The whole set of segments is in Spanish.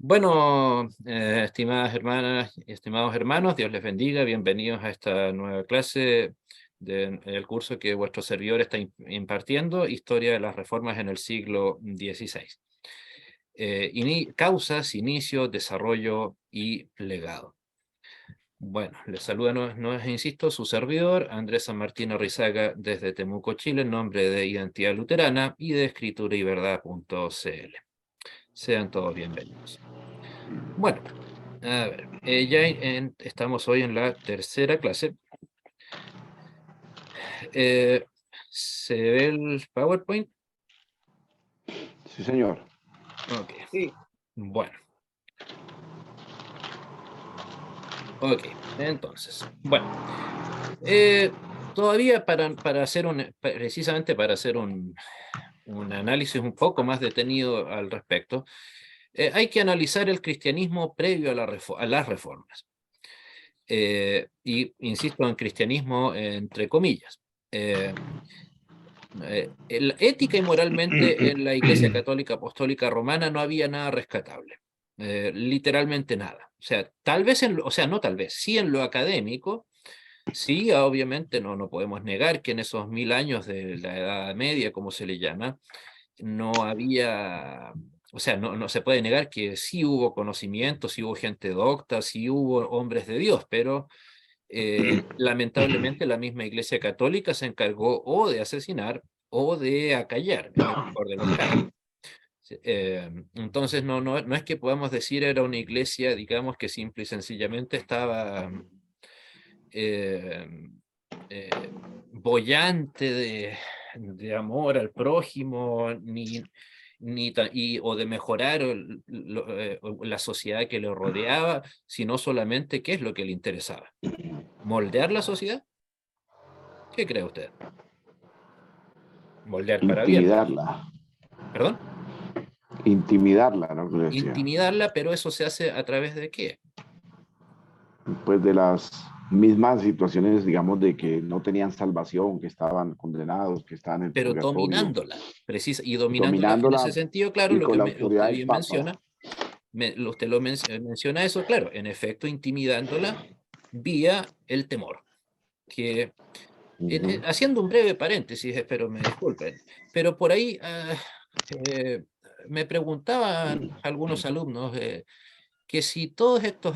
Bueno, estimadas hermanas y estimados hermanos, Dios les bendiga, bienvenidos a esta nueva clase del curso que vuestro servidor está impartiendo, Historia de las Reformas en el siglo XVI. Causas, inicio, desarrollo y legado. Bueno, les saluda, insisto, su servidor, Andrés San Martín Arrizaga, desde Temuco, Chile, en nombre de Identidad Luterana y de escriturayverdad.cl. Sean todos bienvenidos. Bueno, a ver, estamos hoy en la tercera clase. ¿Se ve el PowerPoint? Sí, señor. Ok. Sí. Bueno. Ok, entonces, bueno. Todavía precisamente para hacer un análisis un poco más detenido al respecto, hay que analizar el cristianismo previo a las reformas. Y insisto en cristianismo entre comillas. Ética y moralmente en la Iglesia Católica Apostólica Romana no había nada rescatable, literalmente nada. O sea, no tal vez, sí en lo académico, sí, obviamente no podemos negar que en esos 1000 años de la Edad Media, como se le llama, no había, o sea, no se puede negar que sí hubo conocimiento, sí hubo gente docta, sí hubo hombres de Dios, pero lamentablemente la misma Iglesia Católica se encargó o de asesinar o de acallar, en el mejor de los casos. Entonces no es que podamos decir era una iglesia, digamos, que simple y sencillamente estaba eh, boyante de amor al prójimo, o de mejorar la sociedad que le rodeaba, sino solamente qué es lo que le interesaba. ¿Moldear la sociedad? ¿Qué cree usted? Moldear para bien. Intimidarla. ¿Perdón? Intimidarla, ¿no? Que decía. Intimidarla, pero eso se hace a través de qué? Pues de las mismas situaciones, digamos, de que no tenían salvación, que estaban condenados, que estaban en el Pero purgatorio. dominándola, y dominándola en ese Dominándola sentido, claro, y lo con que la usted autoridad del bien Papa. menciona, usted menciona eso, claro, en efecto, intimidándola vía el temor, que haciendo un breve paréntesis, espero me disculpen, pero por ahí me preguntaban algunos alumnos que si todos estos,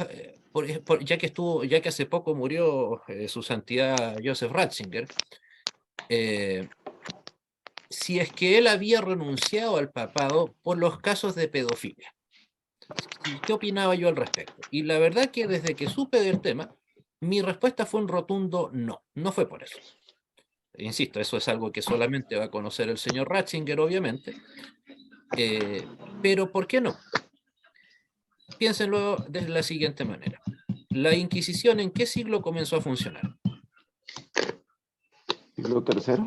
ya que hace poco murió su santidad Joseph Ratzinger, si es que él había renunciado al papado por los casos de pedofilia. ¿Qué opinaba yo al respecto? Y la verdad que desde que supe del tema, mi respuesta fue un rotundo no, no fue por eso. Insisto, eso es algo que solamente va a conocer el señor Ratzinger, obviamente, pero ¿por qué no? Piénsenlo de la siguiente manera. ¿La Inquisición en qué siglo comenzó a funcionar? ¿Siglo tercero?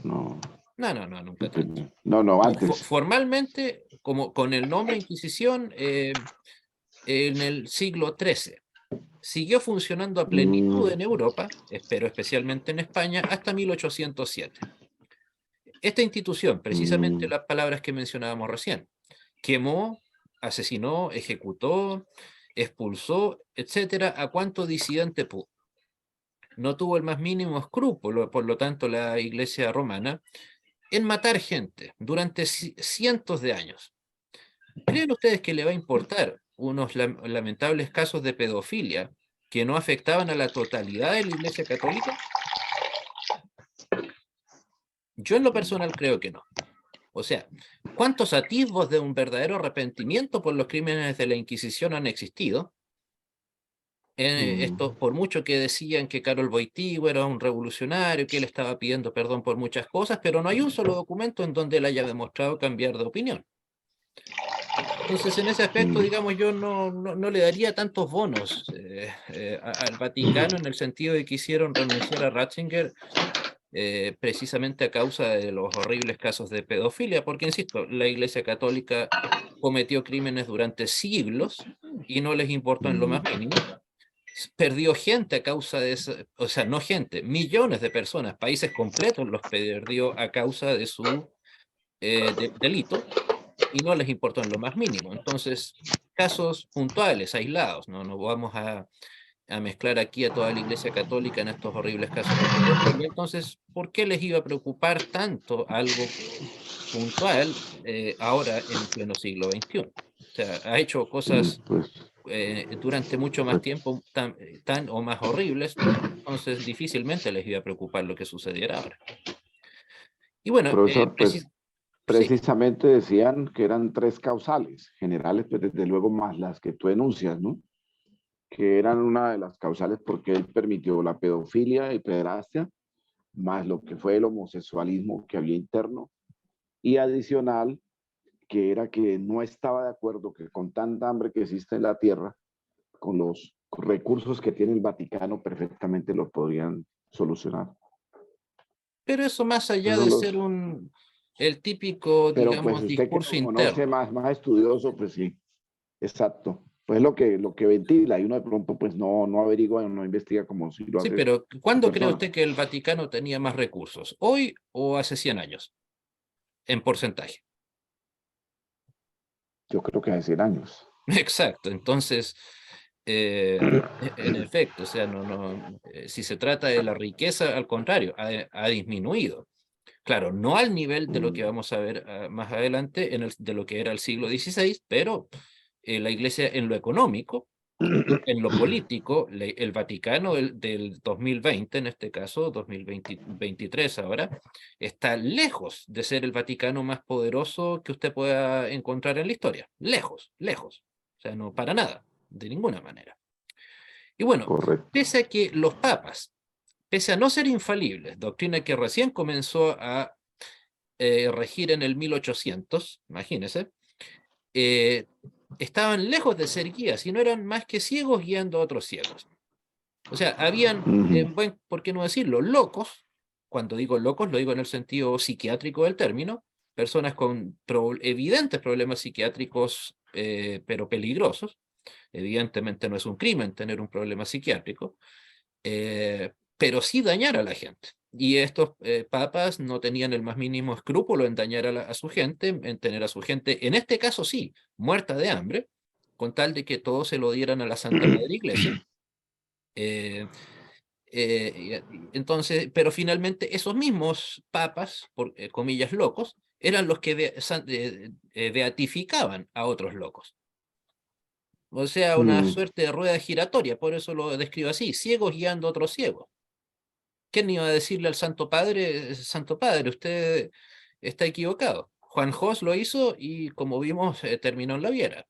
No. Nunca tanto. No, antes. Formalmente, como con el nombre Inquisición, en el siglo XIII. Siguió funcionando a plenitud en Europa, pero especialmente en España, hasta 1807. Esta institución, precisamente las palabras que mencionábamos recién, quemó, asesinó, ejecutó, expulsó, etcétera, a cuanto disidente pudo. No tuvo el más mínimo escrúpulo, por lo tanto, la Iglesia romana, en matar gente durante cientos de años. ¿Creen ustedes que le va a importar unos lamentables casos de pedofilia que no afectaban a la totalidad de la Iglesia Católica? Yo en lo personal creo que no. O sea, ¿cuántos atisbos de un verdadero arrepentimiento por los crímenes de la Inquisición han existido? Esto, por mucho que decían que Karol Wojtyła era un revolucionario, que él estaba pidiendo perdón por muchas cosas, pero no hay un solo documento en donde él haya demostrado cambiar de opinión. Entonces, en ese aspecto, digamos, yo no le daría tantos bonos al Vaticano en el sentido de que hicieron renunciar a Ratzinger precisamente a causa de los horribles casos de pedofilia, porque, insisto, la Iglesia Católica cometió crímenes durante siglos y no les importó en lo más mínimo. Perdió gente a causa de eso, o sea, no gente, millones de personas, países completos los perdió a causa de su delito y no les importó en lo más mínimo. Entonces, casos puntuales, aislados, no vamos a mezclar aquí a toda la Iglesia Católica en estos horribles casos que ocurrieron. Y entonces, ¿por qué les iba a preocupar tanto algo puntual ahora en pleno siglo XXI? O sea, ha hecho cosas Pues, durante mucho más pues, tiempo tan o más horribles, entonces difícilmente les iba a preocupar lo que sucediera ahora. Y bueno, profesor, pues sí, precisamente decían que eran tres causales generales, pues desde luego más las que tú enuncias, ¿no? Que eran una de las causales porque él permitió la pedofilia y pederastia, más lo que fue el homosexualismo que había interno, y adicional, que era que no estaba de acuerdo que con tanta hambre que existe en la tierra, con los recursos que tiene el Vaticano, perfectamente lo podrían solucionar. pero eso más allá Esos son de los, ser el típico, pero pues digamos, usted que discurso lo conoce interno. más estudioso, pues sí, exacto. Pues lo que ventila y uno de pronto pues no averigua, no investiga como si lo Sí, hace pero otra ¿cuándo cree persona. usted que el Vaticano tenía más recursos? ¿Hoy o hace 100 años? En porcentaje. Yo creo que hace 100 años. Exacto. Entonces, en efecto, o sea, si se trata de la riqueza, al contrario, ha disminuido. Claro, no al nivel de lo que Mm, vamos a ver más adelante de lo que era el siglo XVI, pero la Iglesia en lo económico, en lo político, el Vaticano del 2020, en este caso 2023 ahora, está lejos de ser el Vaticano más poderoso que usted pueda encontrar en la historia. Lejos, lejos. O sea, no para nada, de ninguna manera. Y bueno, correcto. pese a que los papas, pese a no ser infalibles, doctrina que recién comenzó a regir en el 1800, imagínese, eh, estaban lejos de ser guías y no eran más que ciegos guiando a otros ciegos. O sea, habían, Ujú. ¿por qué no decirlo? Locos, cuando digo locos lo digo en el sentido psiquiátrico del término, personas con evidentes problemas psiquiátricos, pero peligrosos. Evidentemente no es un crimen tener un problema psiquiátrico, pero sí dañar a la gente. Y estos papas no tenían el más mínimo escrúpulo en dañar a su gente, en tener a su gente, en este caso sí, muerta de hambre, con tal de que todos se lo dieran a la Santa Madre Iglesia. Eh, entonces, pero finalmente esos mismos papas, por comillas locos, eran los que beatificaban a otros locos. O sea, una Mm, suerte de rueda giratoria, por eso lo describo así, ciegos guiando a otros ciegos. ¿Quién iba a decirle al Santo Padre, usted está equivocado? Juan Jos lo hizo y como vimos, terminó en la viera.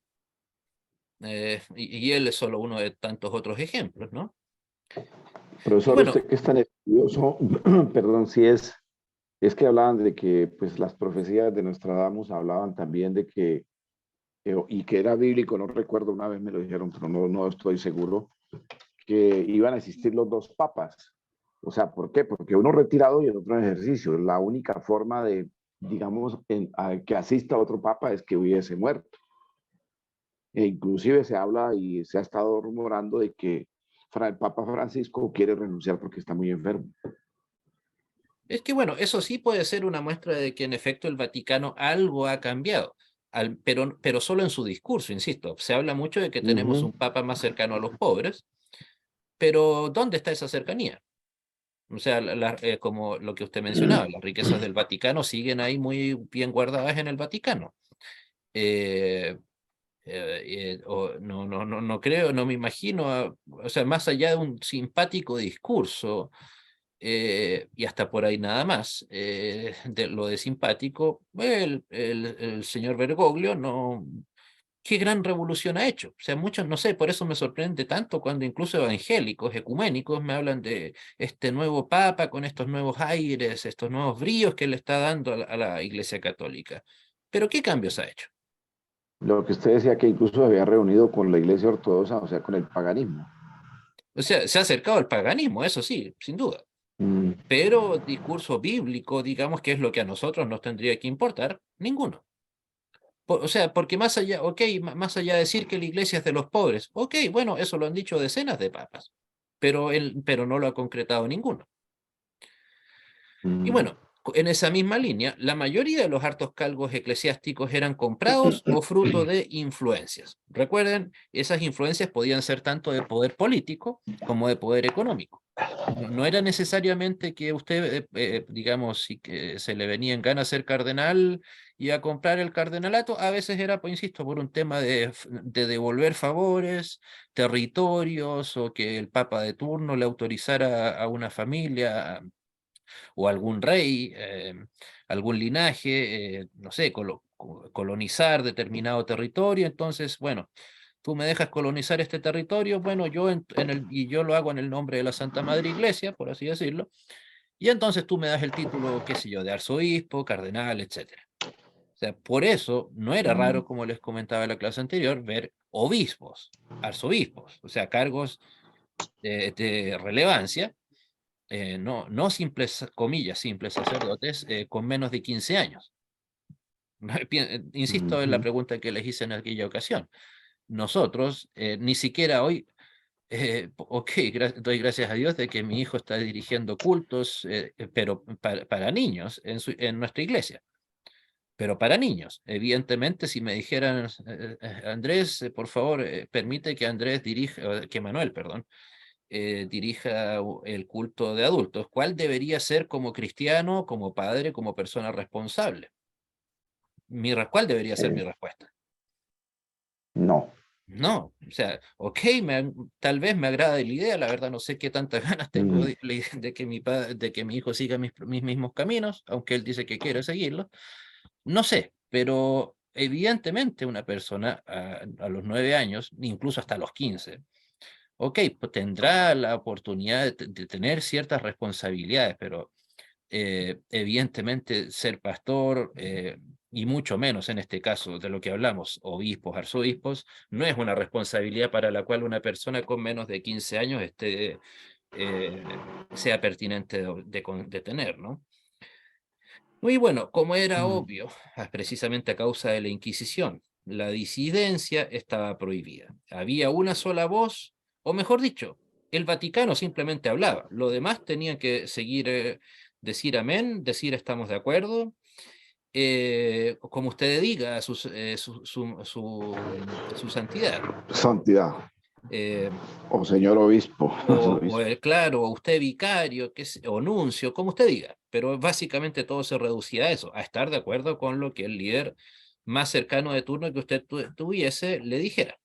Y él es solo uno de tantos otros ejemplos, ¿no? Y Profesor, bueno, usted que es tan estudioso, perdón, si es que hablaban de que pues las profecías de Nostradamus hablaban también de y que era bíblico, no recuerdo, una vez me lo dijeron, pero no estoy seguro, que iban a existir los dos papas. O sea, ¿por qué? Porque uno retirado y el otro en ejercicio. La única forma de, digamos, a que asista otro papa es que hubiese muerto. E inclusive se habla y se ha estado rumorando de que el Papa Francisco quiere renunciar porque está muy enfermo. es que bueno, eso sí puede ser una muestra de que en efecto el Vaticano algo ha cambiado, pero solo en su discurso, insisto. Se habla mucho de que tenemos Ujú. un papa más cercano a los pobres, pero ¿dónde está esa cercanía? O sea, como lo que usted mencionaba, las riquezas del Vaticano siguen ahí muy bien guardadas en el Vaticano. Eh, no creo, no me imagino, o sea, más allá de un simpático discurso, y hasta por ahí nada más, de lo de simpático, el señor Bergoglio no, qué gran revolución ha hecho. O sea, muchos, no sé, por eso me sorprende tanto cuando incluso evangélicos, ecuménicos, me hablan de este nuevo papa con estos nuevos aires, estos nuevos bríos que le está dando a la Iglesia Católica. Pero ¿qué cambios ha hecho? Lo que usted decía que incluso se había reunido con la iglesia ortodoxa, o sea, con el paganismo. O sea, se ha acercado al paganismo, eso sí, sin duda. Mm, Pero discurso bíblico, digamos que es lo que a nosotros nos tendría que importar, ninguno. O sea, porque más allá, ok, más allá de decir que la iglesia es de los pobres, ok, bueno, eso lo han dicho decenas de papas, pero no lo ha concretado ninguno. Y mm. bueno, En esa misma línea, la mayoría de los altos cargos eclesiásticos eran comprados o fruto de influencias. Recuerden, esas influencias podían ser tanto de poder político como de poder económico. No era necesariamente que usted, digamos, si que se le venía en gana ser cardenal y a comprar el cardenalato, a veces era, pues insisto, por un tema de devolver favores, territorios, o que el papa de turno le autorizara a una familia o algún rey, algún linaje, no sé, colonizar determinado territorio. Entonces, bueno, tú me dejas colonizar este territorio, bueno, y yo lo hago en el nombre de la Santa Madre Iglesia, por así decirlo, y entonces tú me das el título, qué sé yo, de arzobispo, cardenal, etcétera. O sea, por eso no era raro, como les comentaba en la clase anterior, ver obispos, arzobispos, o sea, cargos de relevancia, no simples, comillas, simples sacerdotes con menos de 15 años. Insisto en la Ujú. pregunta que les hice en aquella ocasión. Nosotros, ni siquiera hoy, ok, doy gracias a Dios de que mi hijo está dirigiendo cultos, pero para niños en nuestra iglesia. Pero para niños, evidentemente, si me dijeran, Andrés, por favor, permite que Andrés dirija, que Manuel, perdón, dirija el culto de adultos, ¿cuál debería ser como cristiano, como padre, como persona responsable? ¿Cuál debería ser mi Eh, respuesta? no. No, o sea, ok, tal vez me agrada la idea, la verdad no sé qué tantas ganas tengo Mm, de que mi hijo siga mis mismos caminos, aunque él dice que quiere seguirlos. No sé, pero evidentemente una persona a los 9 años, incluso hasta los 15, ok, pues tendrá la oportunidad de tener ciertas responsabilidades, pero evidentemente ser pastor, y mucho menos en este caso de lo que hablamos, obispos, arzobispos, no es una responsabilidad para la cual una persona con menos de 15 años sea pertinente de tener, ¿no? Muy bueno, como era mm, obvio, precisamente a causa de la Inquisición, la disidencia estaba prohibida. Había una sola voz, o mejor dicho, el Vaticano simplemente hablaba. Lo demás tenían que seguir, decir amén, decir estamos de acuerdo, como usted diga, su santidad. Santidad. Eh, O señor obispo. Arzobispo. claro, o usted vicario, o nuncio, como usted diga, pero básicamente todo se reducía a eso, a estar de acuerdo con lo que el líder más cercano de turno que usted tuviese le dijera.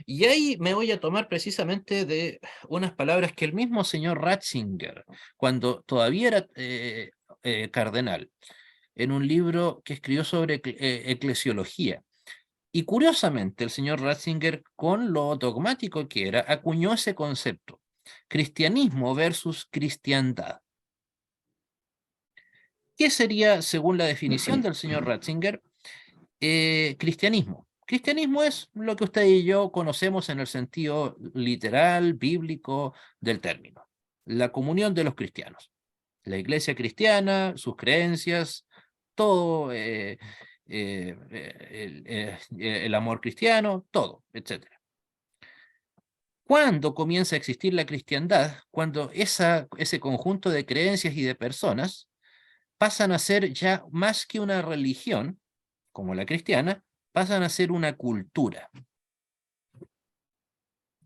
Y ahí me voy a tomar precisamente de unas palabras que el mismo señor Ratzinger, cuando todavía era cardenal, en un libro que escribió sobre eclesiología, y curiosamente, el señor Ratzinger, con lo dogmático que era, acuñó ese concepto: cristianismo versus cristiandad. ¿Qué sería, según la definición del señor Ratzinger, cristianismo? Cristianismo es lo que usted y yo conocemos en el sentido literal, bíblico del término. La comunión de los cristianos. La iglesia cristiana, sus creencias, todo, el amor cristiano, todo, etcétera. ¿Cuándo comienza a existir la cristiandad? Cuando ese conjunto de creencias y de personas pasan a ser ya más que una religión, como la cristiana, pasan a ser una cultura.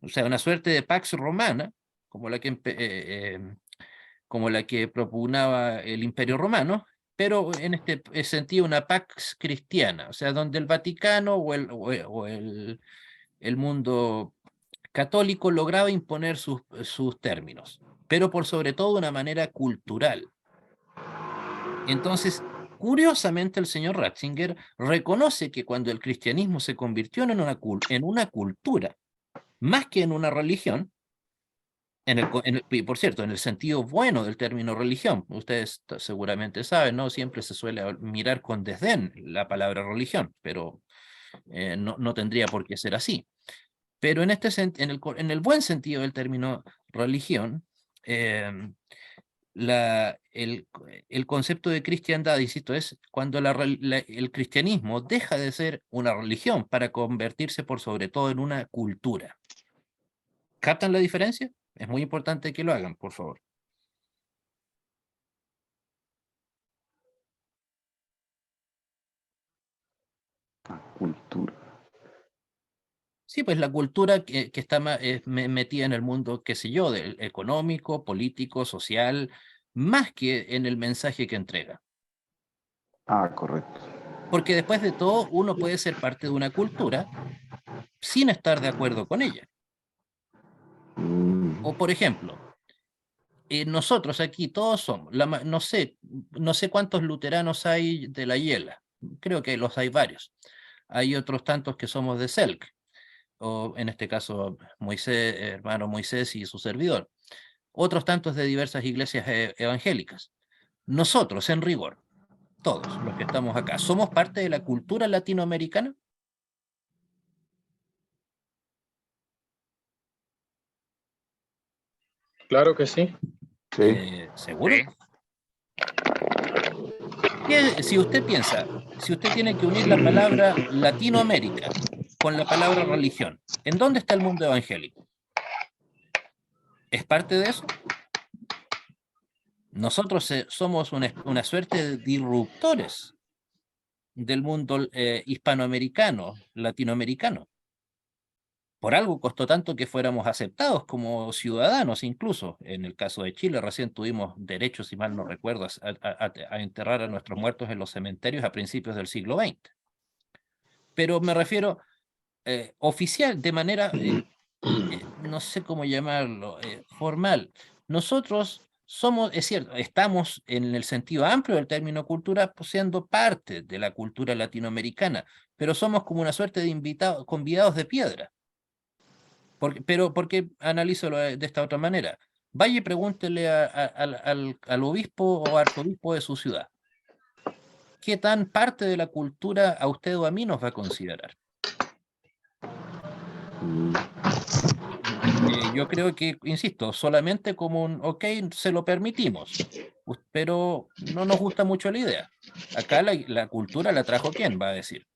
O sea, una suerte de pax romana, como la que, como la que propugnaba el Imperio Romano, pero en este sentido una pax cristiana, o sea, donde el Vaticano o el mundo católico lograba imponer sus términos, pero por sobre todo de una manera cultural. Entonces, curiosamente, el señor Ratzinger reconoce que cuando el cristianismo se convirtió en una cultura, más que en una religión, y por cierto, en el sentido bueno del término religión, ustedes seguramente saben, ¿no? Siempre se suele mirar con desdén la palabra religión, pero no tendría por qué ser así. Pero en el buen sentido del término religión, eh, el concepto de cristiandad, insisto, es cuando el cristianismo deja de ser una religión para convertirse por sobre todo en una cultura. ¿Captan la diferencia? Es muy importante que lo hagan, por favor. Sí, pues la cultura que está metida en el mundo, qué sé yo, del económico, político, social, más que en el mensaje que entrega. Ah, correcto. Porque después de todo, uno puede ser parte de una cultura sin estar de acuerdo con ella. Mm, O por ejemplo, nosotros aquí todos somos, no sé cuántos luteranos hay de la Yela, creo que los hay varios. Hay otros tantos que somos de Selk, o en este caso Moisés, hermano Moisés y su servidor. Otros tantos de diversas iglesias evangélicas. Nosotros, en rigor, todos los que estamos acá, ¿somos parte de la cultura latinoamericana? Claro que sí. sí. ¿Seguro? Si usted piensa, si usted tiene que unir la palabra Latinoamérica con la palabra religión, ¿en dónde está el mundo evangélico? ¿Es parte de eso? Nosotros somos una suerte de disruptores del mundo hispanoamericano, latinoamericano. Por algo costó tanto que fuéramos aceptados como ciudadanos, incluso. En el caso de Chile, recién tuvimos derecho, si mal no recuerdo, a enterrar a nuestros muertos en los cementerios a principios del siglo XX. Pero me refiero oficial, de manera, no sé cómo llamarlo, formal. Nosotros somos, es cierto, estamos en el sentido amplio del término cultura, pues, siendo parte de la cultura latinoamericana, pero somos como una suerte de invitados, convidados de piedra. Porque analízalo de esta otra manera. Vaya y pregúntele al obispo o arzobispo de su ciudad, ¿qué tan parte de la cultura a usted o a mí nos va a considerar? Mm, Yo creo que, insisto, solamente como un, ok, se lo permitimos, pero no nos gusta mucho la idea. Acá la cultura la trajo quién, va a decir.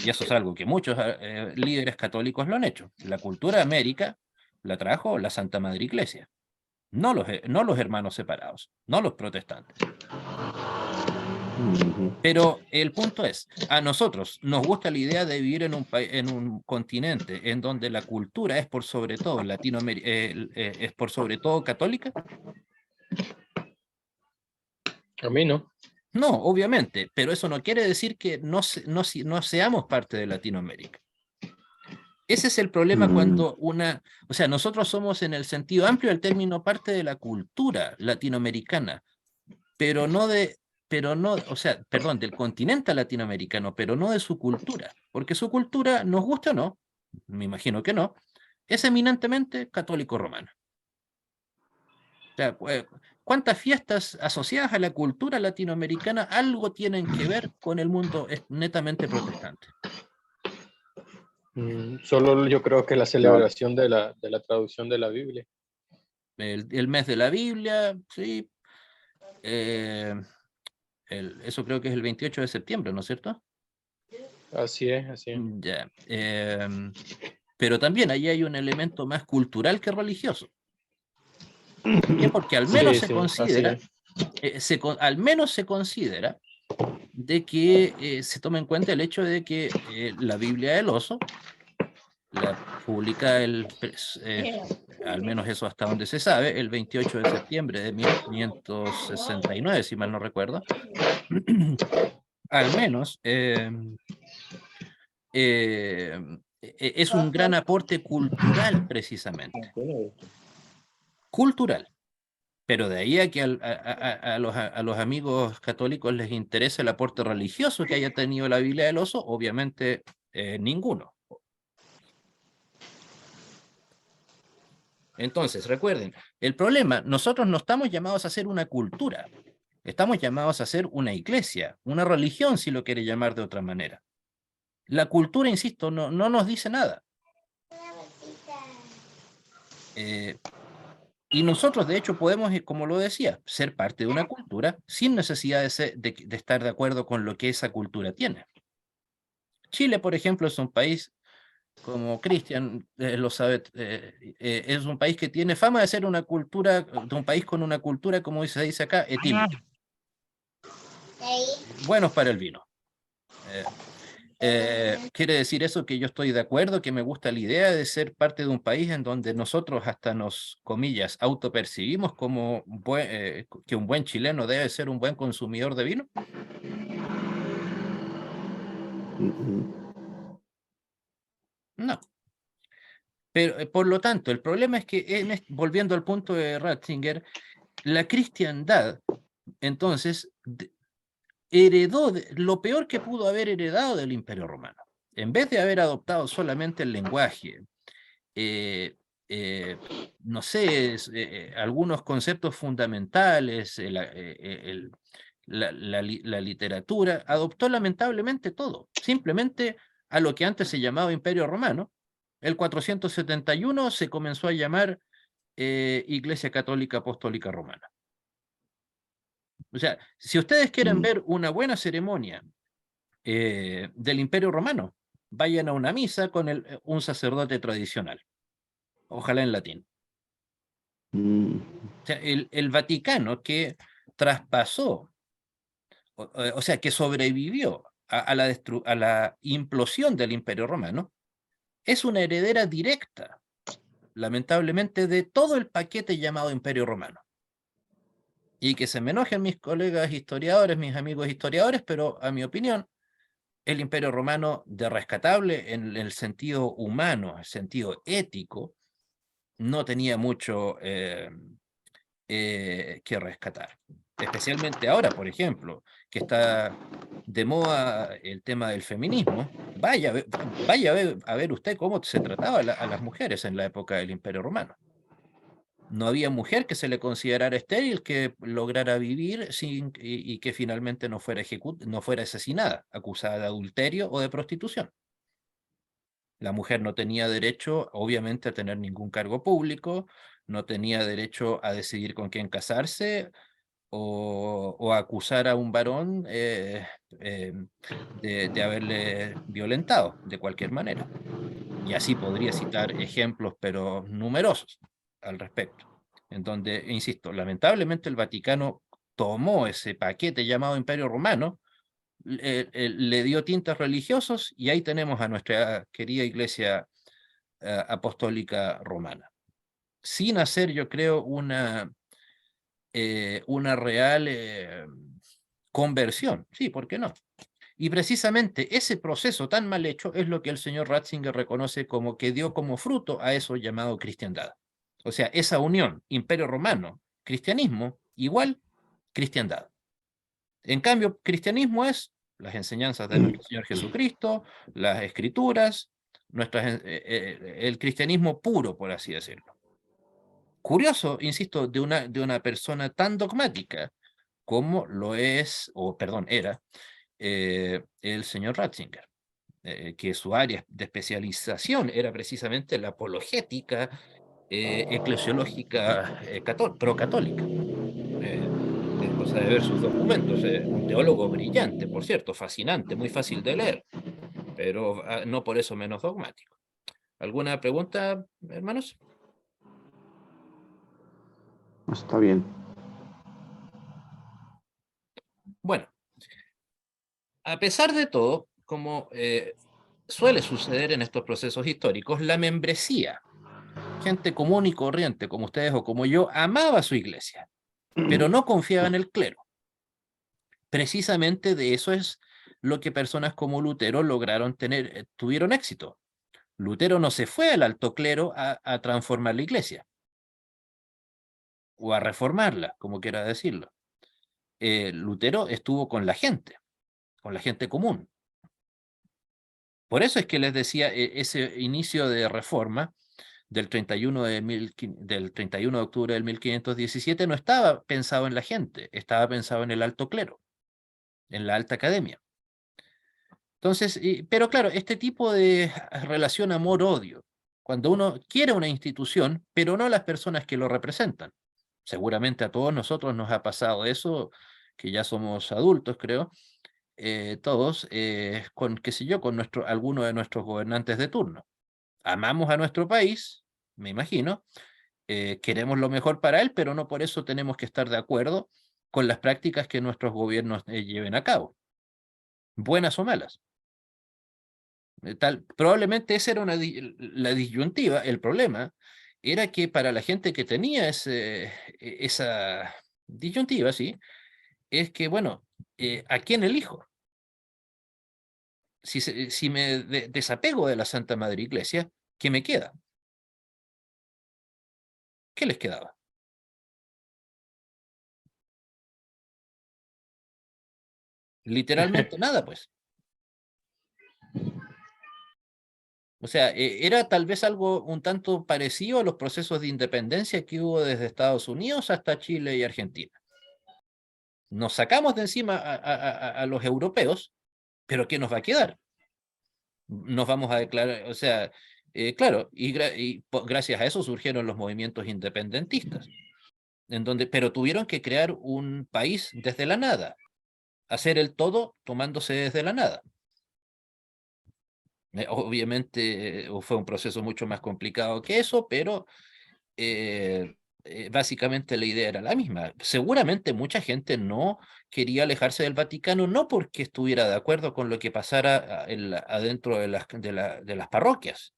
Y eso es algo que muchos líderes católicos lo han hecho. La cultura de América la trajo la Santa Madre Iglesia. No los hermanos separados, no los protestantes. ujú. Pero el punto es, a nosotros nos gusta la idea de vivir en un continente en donde la cultura es por sobre todo es por sobre todo católica. A mí no. No, obviamente, pero eso no quiere decir que no seamos parte de Latinoamérica. Ese es el problema Mm, cuando o sea, nosotros somos en el sentido amplio del término parte de la cultura latinoamericana, pero no, o sea, perdón, del continente latinoamericano, pero no de su cultura, porque su cultura, nos gusta o no, me imagino que no, es eminentemente católico romano. O sea, ¿cuántas fiestas asociadas a la cultura latinoamericana algo tienen que ver con el mundo netamente protestante? Solo yo creo que la claro. celebración de la traducción de la Biblia. El mes de la Biblia, sí. eh, Eso creo que es el 28 de septiembre, ¿no es cierto? Así es, así es. Ya. Pero también ahí hay un elemento más cultural que religioso. ¿Por qué? Porque al menos Sí, se sí, así considera, es. al menos se considera de que se toma en cuenta el hecho de que la Biblia del Oso la publica al menos eso hasta donde se sabe, el 28 de septiembre de 1569, si mal no recuerdo. Al menos es un gran aporte cultural, precisamente. Cultural. Pero de ahí a que a los amigos católicos les interese el aporte religioso que haya tenido la Biblia del Oso, obviamente ninguno. Entonces, recuerden, el problema, nosotros no estamos llamados a ser una cultura, estamos llamados a ser una iglesia, una religión, si lo quiere llamar de otra manera. La cultura, insisto, no nos dice nada. Y nosotros, de hecho, podemos, como lo decía, ser parte de una cultura sin necesidad de estar de acuerdo con lo que esa cultura tiene. Chile, por ejemplo, es un país, como Cristian lo sabe, es un país que tiene fama de ser una cultura, de un país con una cultura, como se dice acá, etílica. Buenos para el vino. ¿Quiere decir eso que yo estoy de acuerdo, que me gusta la idea de ser parte de un país en donde nosotros hasta nos, comillas, autopercibimos como que un buen chileno debe ser un buen consumidor de vino? No. Pero, por lo tanto, el problema es que, volviendo al punto de Ratzinger, la cristiandad, entonces, heredó lo peor que pudo haber heredado del Imperio Romano. En vez de haber adoptado solamente el lenguaje, no sé, algunos conceptos fundamentales, la literatura, adoptó lamentablemente todo, simplemente a lo que antes se llamaba Imperio Romano. El 471 se comenzó a llamar Iglesia Católica Apostólica Romana. O sea, si ustedes quieren ver una buena ceremonia del Imperio Romano, vayan a una misa con un sacerdote tradicional, ojalá en latín. O sea, el Vaticano, que traspasó, o sea, que sobrevivió a la implosión del Imperio Romano, es una heredera directa, lamentablemente, de todo el paquete llamado Imperio Romano. Y que se me enojen mis colegas historiadores, mis amigos historiadores, pero a mi opinión, el Imperio Romano, de rescatable en el sentido humano, el sentido ético, no tenía mucho que rescatar. Especialmente ahora, por ejemplo, que está de moda el tema del feminismo. Vaya a ver usted cómo se trataba a las mujeres en la época del Imperio Romano. No había mujer que se le considerara estéril que lograra vivir y que finalmente no fuera asesinada, acusada de adulterio o de prostitución. La mujer no tenía derecho, obviamente, a tener ningún cargo público, no tenía derecho a decidir con quién casarse o a acusar a un varón de haberle violentado de cualquier manera. Y así podría citar ejemplos, pero numerosos al respecto, en donde, insisto, lamentablemente el Vaticano tomó ese paquete llamado Imperio Romano, le dio tintes religiosos y ahí tenemos a nuestra querida Iglesia Apostólica Romana. Sin hacer, yo creo, una real conversión. Sí, ¿por qué no? Y precisamente ese proceso tan mal hecho es lo que el señor Ratzinger reconoce como que dio como fruto a eso llamado cristiandad. O sea, esa unión, Imperio Romano, cristianismo, igual cristiandad. En cambio, cristianismo es las enseñanzas de nuestro Señor Jesucristo, las escrituras, el cristianismo puro, por así decirlo. Curioso, insisto, de una persona tan dogmática como lo es, o perdón, era, el señor Ratzinger, que su área de especialización era precisamente la apologética eclesiológica procatólica. Es cosa de ver sus documentos. Un teólogo brillante, por cierto, fascinante, muy fácil de leer, pero no por eso menos dogmático. ¿Alguna pregunta, hermanos? Está bien. Bueno, a pesar de todo, como suele suceder en estos procesos históricos, la membresía, gente común y corriente como ustedes o como yo, amaba su iglesia, pero no confiaba en el clero. Precisamente de eso es lo que personas como Lutero lograron tuvieron éxito. Lutero no se fue al alto clero a transformar la iglesia, o a reformarla, como quiera decirlo. Lutero estuvo con la gente común. Por eso es que les decía, ese inicio de reforma del 31 de octubre del 1517 no estaba pensado en la gente, estaba pensado en el alto clero, en la alta academia. Entonces, pero claro, este tipo de relación amor-odio, cuando uno quiere una institución, pero no las personas que lo representan. Seguramente a todos nosotros nos ha pasado eso, que ya somos adultos, creo, todos, con, qué sé yo, con alguno de nuestros gobernantes de turno. Amamos a nuestro país, me imagino, queremos lo mejor para él, pero no por eso tenemos que estar de acuerdo con las prácticas que nuestros gobiernos lleven a cabo, buenas o malas. Probablemente esa era la disyuntiva. El problema era que para la gente que tenía esa disyuntiva, ¿sí? Es que, bueno, ¿a quién elijo? Si me desapego de la Santa Madre Iglesia, ¿qué me queda? ¿Qué les quedaba? Literalmente nada, pues. O sea, era tal vez algo un tanto parecido a los procesos de independencia que hubo desde Estados Unidos hasta Chile y Argentina. Nos sacamos de encima a los europeos, pero ¿qué nos va a quedar? Nos vamos a declarar, o sea, claro, gracias a eso surgieron los movimientos independentistas, pero tuvieron que crear un país desde la nada, hacer el todo tomándose desde la nada. Obviamente fue un proceso mucho más complicado que eso, pero básicamente la idea era la misma. Seguramente mucha gente no quería alejarse del Vaticano, no porque estuviera de acuerdo con lo que pasara adentro de las parroquias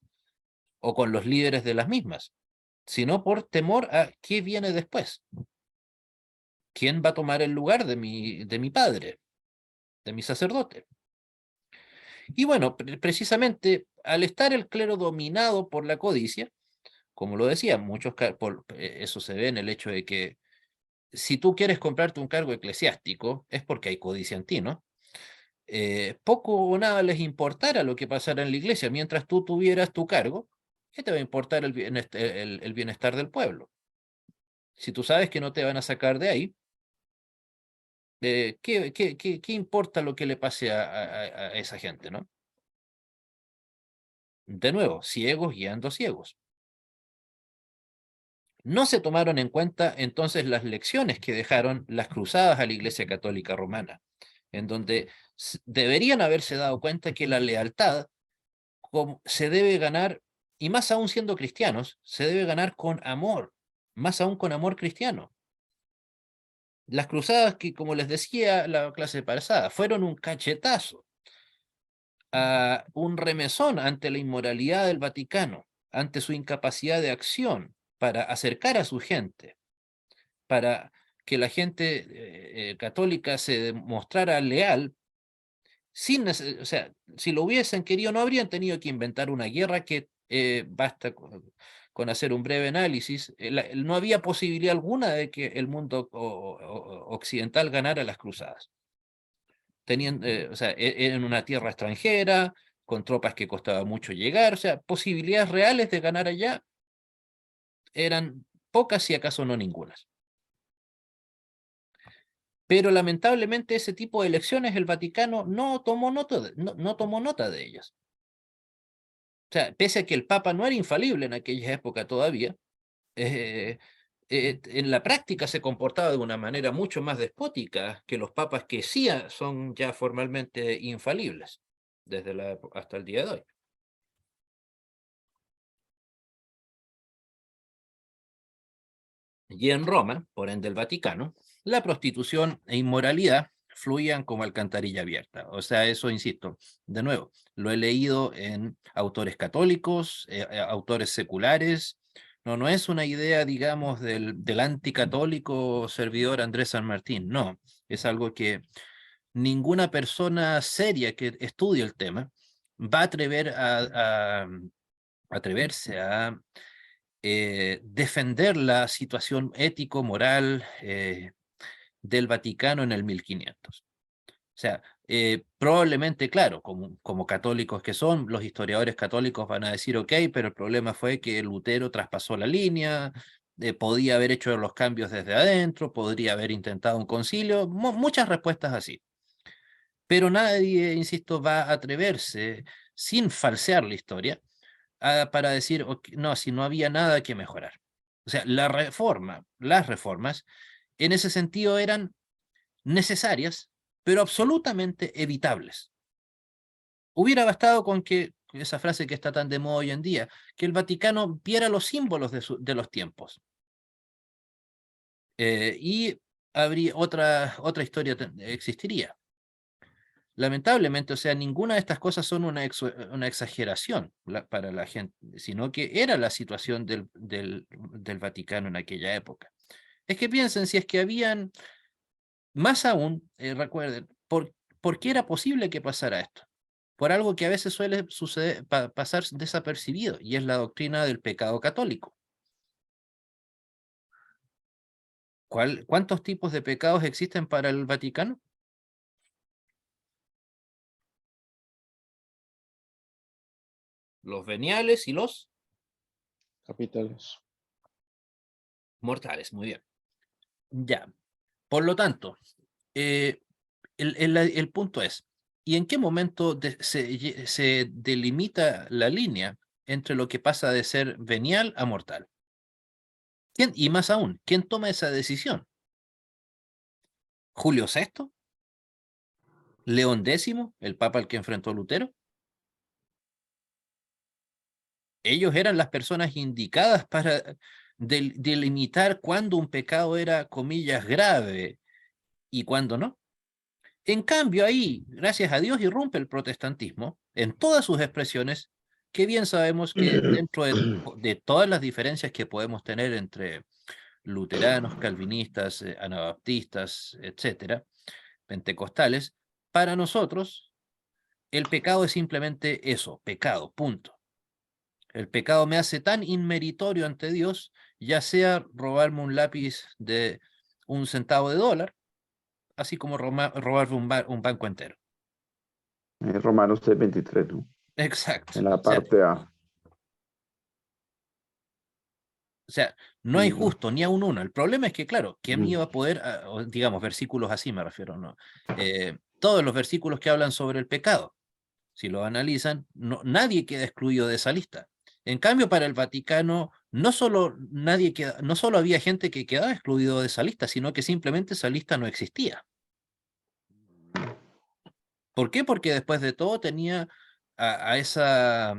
o con los líderes de las mismas, sino por temor a qué viene después. ¿Quién va a tomar el lugar de mi padre, de mi sacerdote? Y bueno, precisamente al estar el clero dominado por la codicia, como lo decía, eso se ve en el hecho de que si tú quieres comprarte un cargo eclesiástico, es porque hay codicia en ti, ¿no? Poco o nada les importara lo que pasara en la iglesia. Mientras tú tuvieras tu cargo, ¿qué te va a importar el bienestar del pueblo? Si tú sabes que no te van a sacar de ahí, ¿qué importa lo que le pase a esa gente, ¿no? De nuevo, ciegos guiando ciegos. No se tomaron en cuenta entonces las lecciones que dejaron las cruzadas a la Iglesia Católica Romana, en donde deberían haberse dado cuenta que la lealtad se debe ganar, y más aún siendo cristianos, se debe ganar con amor, más aún con amor cristiano. Las cruzadas que, como les decía la clase pasada, fueron un cachetazo, un remesón ante la inmoralidad del Vaticano, ante su incapacidad de acción para acercar a su gente, para que la gente católica se demostrara leal, o sea, si lo hubiesen querido, no habrían tenido que inventar una guerra que basta con hacer un breve análisis. No había posibilidad alguna de que el mundo occidental ganara las cruzadas. O sea, en una tierra extranjera, con tropas que costaba mucho llegar, o sea, posibilidades reales de ganar allá eran pocas, si acaso no ningunas. Pero lamentablemente ese tipo de elecciones el Vaticano no tomó nota de ellas. O sea, pese a que el Papa no era infalible en aquella época todavía, eh, en la práctica se comportaba de una manera mucho más despótica que los papas que sí son ya formalmente infalibles hasta el día de hoy. Y en Roma, por ende el Vaticano, la prostitución e inmoralidad fluían como alcantarilla abierta. O sea, eso, insisto, de nuevo, lo he leído en autores católicos, autores seculares. No es una idea, digamos, del anticatólico servidor Andrés San Martín. No, es algo que ninguna persona seria que estudie el tema va a atreverse a defender la situación ético-moral del Vaticano en el 1500. O sea, probablemente, claro, como católicos que son, los historiadores católicos van a decir, ok, pero el problema fue que Lutero traspasó la línea, podía haber hecho los cambios desde adentro, podría haber intentado un concilio, muchas respuestas así. Pero nadie, insisto, va a atreverse, sin falsear la historia, para decir, okay, no, si no había nada que mejorar. O sea, las reformas, en ese sentido eran necesarias, pero absolutamente evitables. Hubiera bastado con que, esa frase que está tan de moda hoy en día, que el Vaticano viera los símbolos de los tiempos. Y otra historia existiría. Lamentablemente, o sea, ninguna de estas cosas son una exageración para la gente, sino que era la situación del Vaticano en aquella época. Es que piensen, si es que habían, más aún, recuerden, ¿por qué era posible que pasara esto? Por algo que a veces suele suceder, pasar desapercibido, y es la doctrina del pecado católico. ¿Cuántos tipos de pecados existen para el Vaticano? Los veniales y los Capitales. mortales, muy bien. Ya. Por lo tanto, el punto es, ¿y en qué momento se delimita la línea entre lo que pasa de ser venial a mortal? Y más aún, ¿quién toma esa decisión? ¿Julio VI? ¿León X, el papa al que enfrentó a Lutero? Ellos eran las personas indicadas para delimitar cuándo un pecado era, comillas, grave y cuándo no. En cambio, ahí, gracias a Dios, irrumpe el protestantismo en todas sus expresiones, que bien sabemos que dentro de todas las diferencias que podemos tener entre luteranos, calvinistas, anabaptistas, etcétera, pentecostales, para nosotros el pecado es simplemente eso, pecado, punto. El pecado me hace tan inmeritorio ante Dios, ya sea robarme un lápiz de $1 así como robarme un banco entero. Romanos 6:23, ¿no? Exacto. En la O sea, parte A. no hay justo ni a un uno. El problema es que, claro, ¿quién Mm. iba a poder, digamos, versículos así me refiero, ¿no? Todos los versículos que hablan sobre el pecado, si lo analizan, nadie queda excluido de esa lista. En cambio, para el Vaticano, no solo había gente que quedaba excluido de esa lista, sino que simplemente esa lista no existía. ¿Por qué? Porque después de todo tenía a esa,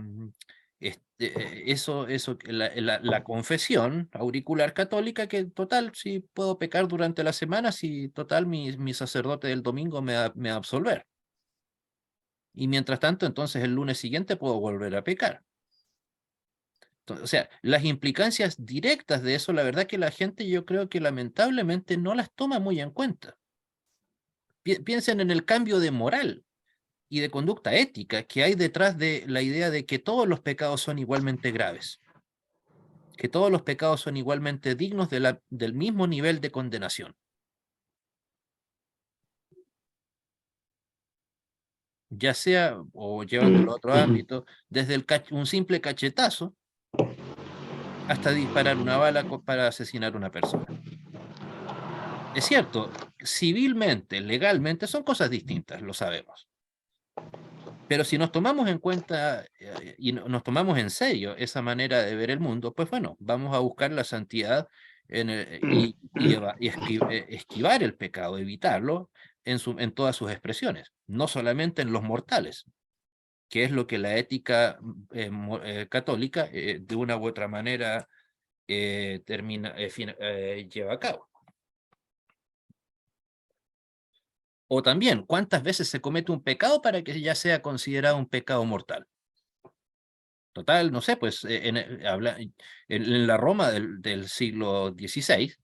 la confesión auricular católica, que total, si puedo pecar durante la semana, si total mi sacerdote del domingo me va a absolver. Y mientras tanto, entonces el lunes siguiente puedo volver a pecar. O sea, las implicancias directas de eso, la verdad que la gente, yo creo que lamentablemente no las toma muy en cuenta. Piensen en el cambio de moral y de conducta ética que hay detrás de la idea de que todos los pecados son igualmente graves, que todos los pecados son igualmente dignos del mismo nivel de condenación. Ya sea, o llevándolo a otro ámbito, desde un simple cachetazo hasta disparar una bala para asesinar a una persona. Es cierto, civilmente, legalmente, son cosas distintas, lo sabemos. Pero si nos tomamos en cuenta y nos tomamos en serio esa manera de ver el mundo, pues bueno, vamos a buscar la santidad y esquivar el pecado, evitarlo en todas sus expresiones, no solamente en los mortales, que es lo que la ética católica de una u otra manera lleva a cabo. O también, ¿cuántas veces se comete un pecado para que ya sea considerado un pecado mortal? Total, no sé, pues en la Roma del siglo XVI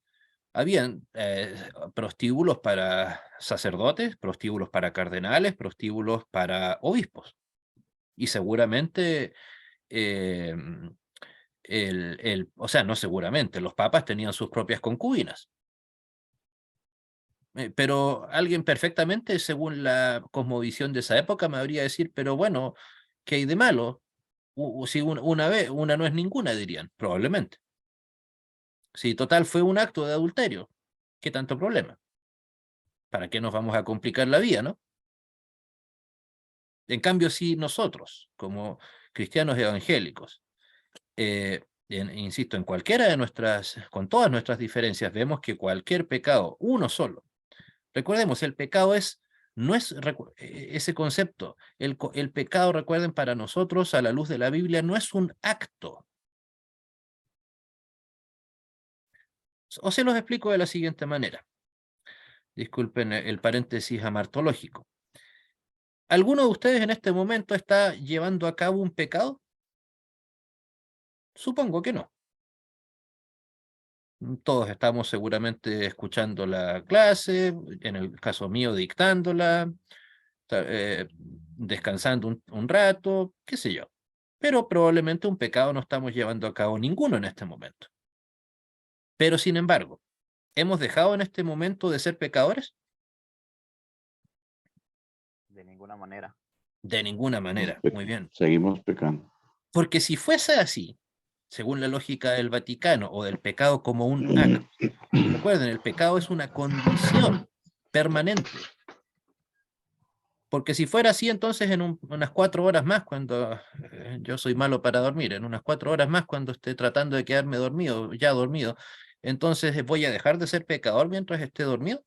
habían prostíbulos para sacerdotes, prostíbulos para cardenales, prostíbulos para obispos. Y seguramente, eh, o sea, no seguramente, los papas tenían sus propias concubinas. Pero alguien perfectamente, según la cosmovisión de esa época, me habría decir, pero bueno, ¿qué hay de malo? Si una vez, una no es ninguna, dirían, probablemente. Si total fue un acto de adulterio, ¿qué tanto problema? ¿Para qué nos vamos a complicar la vida, no? En cambio, si nosotros, como cristianos evangélicos, insisto, en cualquiera de con todas nuestras diferencias, vemos que cualquier pecado, uno solo, recordemos, el pecado no es ese concepto, el pecado, recuerden, para nosotros, a la luz de la Biblia, no es un acto. O se los explico de la siguiente manera. Disculpen el paréntesis amartológico. ¿Alguno de ustedes en este momento está llevando a cabo un pecado? Supongo que no. Todos estamos seguramente escuchando la clase, en el caso mío dictándola, descansando un rato, qué sé yo. Pero probablemente un pecado no estamos llevando a cabo ninguno en este momento. Pero sin embargo, ¿hemos dejado en este momento de ser pecadores? De ninguna manera. De ninguna manera. Muy bien. Seguimos pecando. Porque si fuese así, según la lógica del Vaticano o del pecado como un acto, recuerden, el pecado es una condición permanente. Porque si fuera así, entonces en unas 4 horas más, cuando yo soy malo para dormir, en unas 4 horas más, cuando esté tratando de quedarme dormido, ya dormido, entonces voy a dejar de ser pecador mientras esté dormido.